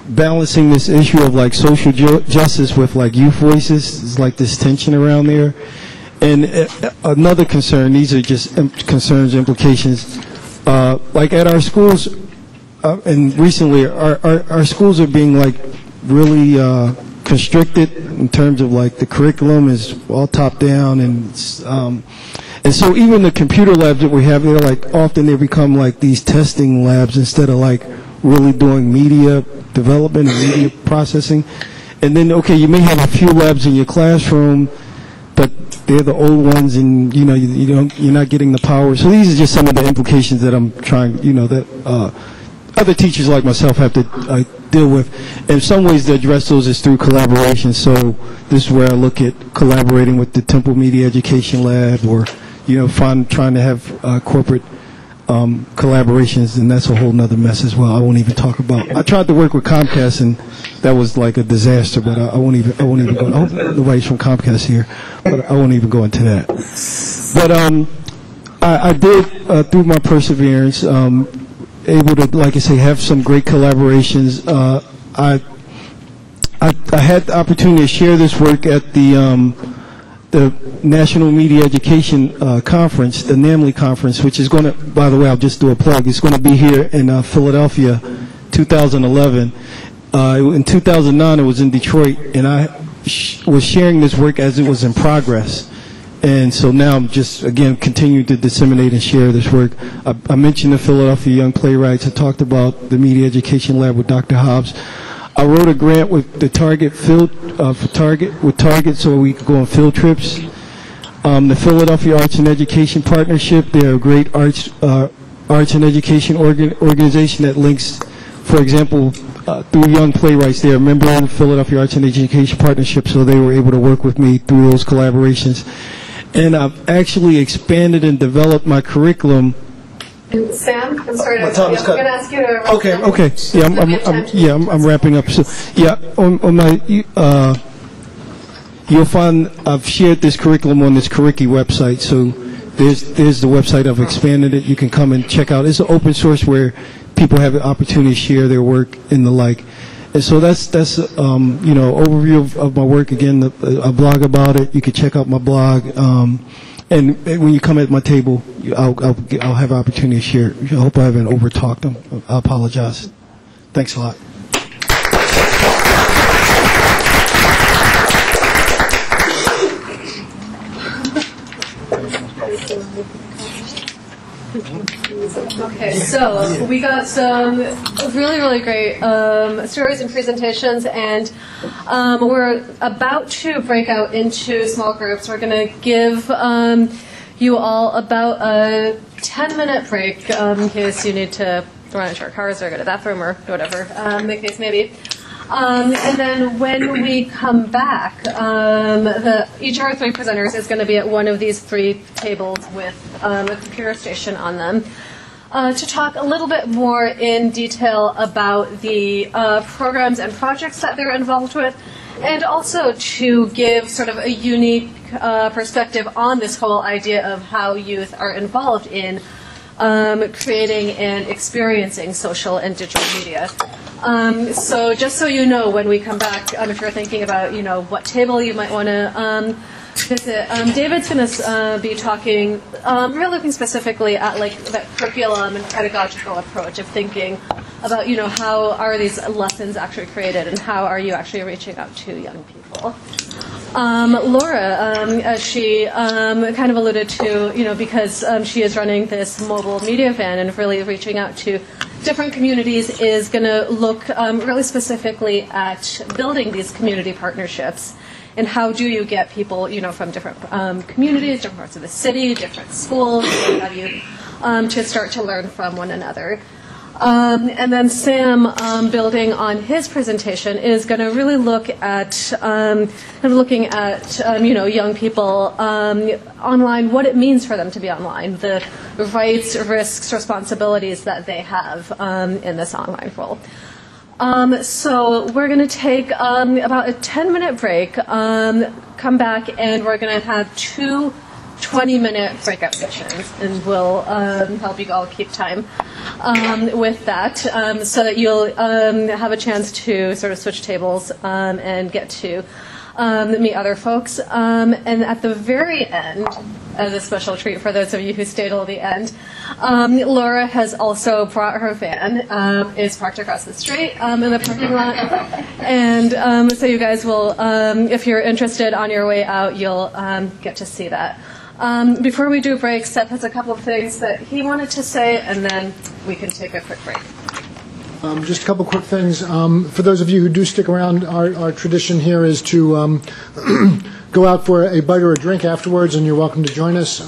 balancing this issue of like social justice with like youth voices. There's like this tension around there. And another concern, these are just concerns, implications, like at our schools, and recently our schools are being like really constricted in terms of like the curriculum is all top down, and so even the computer labs that we have, they're like often they become like these testing labs instead of like really doing media development and media processing. And then you may have a few labs in your classroom, but they're the old ones, and you're not getting the power. So these are just some of the implications that I'm trying, that other teachers like myself have to deal with. And in some ways, to address those is through collaboration. So this is where I look at collaborating with the Temple Media Education Lab, or trying to have corporate collaborations, and that's a whole nother mess as well. I won't even talk about. I tried to work with Comcast, and that was like a disaster. But I won't even go. I hope nobody's from Comcast here, but I won't even go into that. But I did through my perseverance, able to, like I say, have some great collaborations. I had the opportunity to share this work at the National Media Education Conference, the NAMLE conference, which is going to, by the way, I'll just do a plug, it's going to be here in Philadelphia, 2011. In 2009, it was in Detroit, and I was sharing this work as it was in progress. And so now I'm just, again, continuing to disseminate and share this work. I mentioned the Philadelphia Young Playwrights. I talked about the Media Education Lab with Dr. Hobbs. I wrote a grant with the Target so we could go on field trips. The Philadelphia Arts and Education Partnership, they're a great arts and education organization that links, for example, through Young Playwrights. They're a member of the Philadelphia Arts and Education Partnership, so they were able to work with me through those collaborations. And I've actually expanded and developed my curriculum. Sam, I'm sorry. My time is cut. I'm going to ask you to. Okay. Yeah, I'm wrapping up. So, yeah, on my, you'll find I've shared this curriculum on this Curriki website. So there's the website. I've expanded it. You can come and check out. It's an open source where people have the opportunity to share their work and the like. And so that's overview of my work. Again, I blog about it. You can check out my blog. And when you come at my table, I'll have an opportunity to share. I hope I haven't overtalked them. I apologize. Thanks a lot. So we got some really, really great stories and presentations, and we're about to break out into small groups. We're going to give you all about a 10-minute break in case you need to run into your cars or go to the bathroom or whatever the case may be. And then when we come back, each of our three presenters is going to be at one of these three tables with a computer station on them to talk a little bit more in detail about the programs and projects that they're involved with, and also to give sort of a unique perspective on this whole idea of how youth are involved in creating and experiencing social and digital media. So just so you know, when we come back, if you're thinking about, what table you might want to visit, David's going to be talking, really looking specifically at that curriculum and pedagogical approach of thinking about, how are these lessons actually created and how are you actually reaching out to young people. Laura, as she kind of alluded to, because she is running this mobile media van and really reaching out to different communities, is going to look really specifically at building these community partnerships. And how do you get people, from different communities, different parts of the city, different schools, what have you, to start to learn from one another. And then Sam, building on his presentation, is going to really look at looking at young people online, what it means for them to be online, the rights, risks, responsibilities that they have in this online role. So we're going to take about a 10-minute break, come back, and we're going to have two 20-minute breakout sessions, and we'll help you all keep time with that, so that you'll have a chance to sort of switch tables and get to meet other folks. And at the very end, as a special treat for those of you who stayed till the end, Laura has also brought her van. It's parked across the street in the parking lot. And so you guys will, if you're interested on your way out, you'll get to see that. Before we do break, Seth has a couple of things that he wanted to say, and then we can take a quick break. Just a couple quick things. For those of you who do stick around, our tradition here is to go out for a bite or a drink afterwards, and you're welcome to join us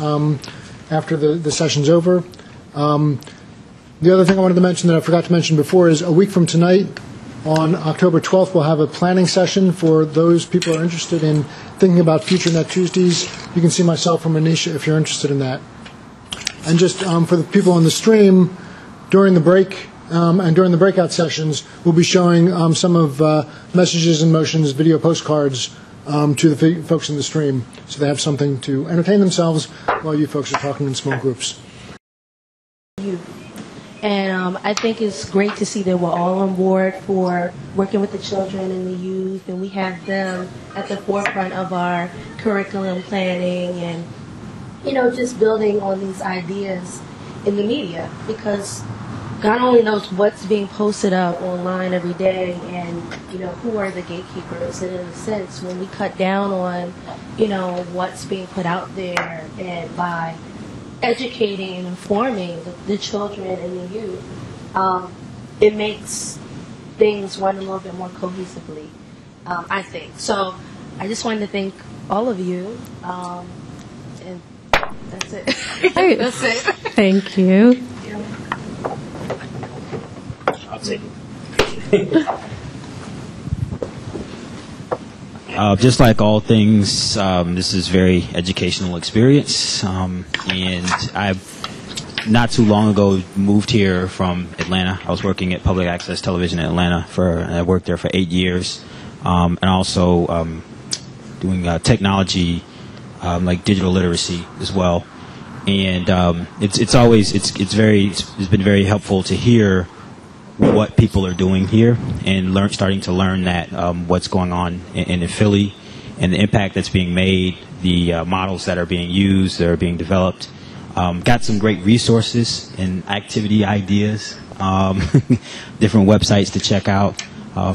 after the session's over. The other thing I wanted to mention that I forgot to mention before is a week from tonight, on October 12th, we'll have a planning session for those people who are interested in thinking about future Net Tuesdays. You can see myself or Manisha if you're interested in that. And just for the people on the stream, during the break and during the breakout sessions, we'll be showing some of Messages in Motion's video postcards to the folks in the stream, so they have something to entertain themselves while you folks are talking in small groups. And I think it's great to see that we're all on board for working with the children and the youth, and we have them at the forefront of our curriculum planning and, just building on these ideas in the media, because God only knows what's being posted up online every day and, who are the gatekeepers. And in a sense, when we cut down on, what's being put out there, and by educating and informing the children and the youth, it makes things run a little bit more cohesively, I think. So I just wanted to thank all of you, and that's it. That's it. Thank you. I'll take it. Just like all things, this is very educational experience, and I've not too long ago moved here from Atlanta. I was working at Public Access Television in Atlanta I worked there for 8 years, and also doing technology, like digital literacy as well. And it's been very helpful to hear what people are doing here and starting to learn that what's going on in Philly and the impact that's being made, the models that are being used, that are being developed. Got some great resources and activity ideas, different websites to check out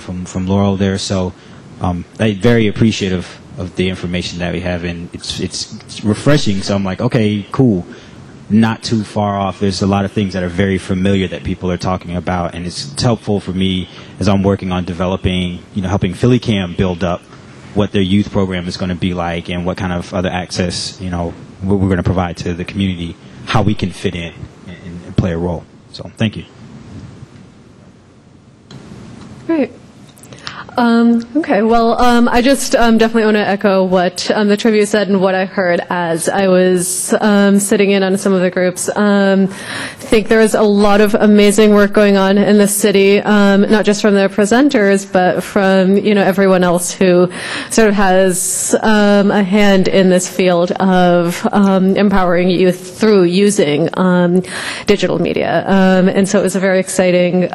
from Laurel there. So I'm very appreciative of the information that we have, and it's refreshing. So I'm like, okay, cool. not too far off. There's a lot of things that are very familiar that people are talking about, and it's helpful for me as I'm working on developing, helping PhillyCam build up what their youth program is going to be like and what kind of other access, we're going to provide to the community, how we can fit in and play a role. So thank you. Great. Okay, well, I just definitely want to echo what the trivia said and what I heard as I was sitting in on some of the groups. I think there is a lot of amazing work going on in the city, not just from the presenters, but from everyone else who sort of has a hand in this field of empowering youth through using digital media. And so it was a very exciting,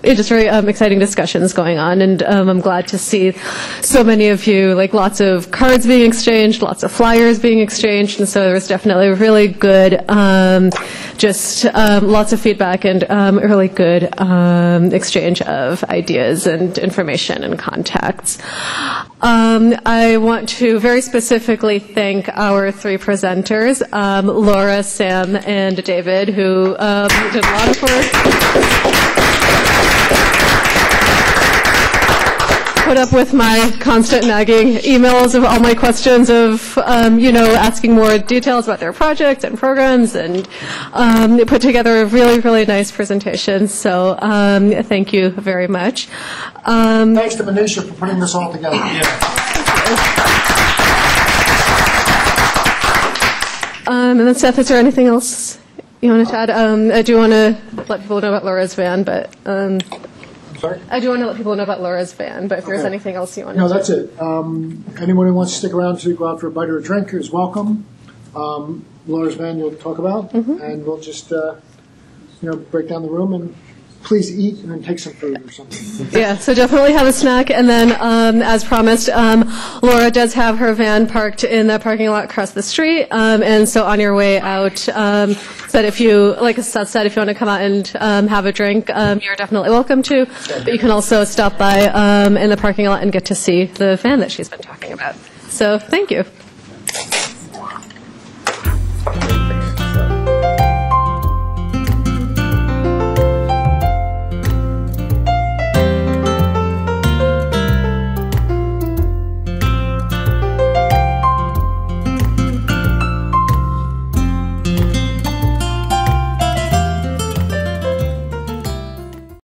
exciting discussions going on. And I'm glad to see so many of you, like lots of cards being exchanged, lots of flyers being exchanged, and so there was definitely really good, lots of feedback and really good exchange of ideas and information and contacts. I want to very specifically thank our three presenters, Laura, Sam, and David, who did a lot of work. Put up with my constant nagging emails of all my questions of, asking more details about their projects and programs, and put together a really, really nice presentation. So thank you very much. Thanks to Manisha for putting this all together. And then Seth, is there anything else you wanted to add? I do want to let people know about Laura's van, but... Sorry? I do want to let people know about Laura's van, but if there's anything else you want to... No, that's it. Anyone who wants to stick around to go out for a bite or a drink is welcome. Laura's van you'll talk about, and we'll just, break down the room, and please eat and then take some food or something. Yeah, so definitely have a snack, and then, as promised, Laura does have her van parked in the parking lot across the street, and so on your way out, said if you, like Seth said, if you want to come out and have a drink, you're definitely welcome to, but you can also stop by in the parking lot and get to see the van that she's been talking about. So thank you.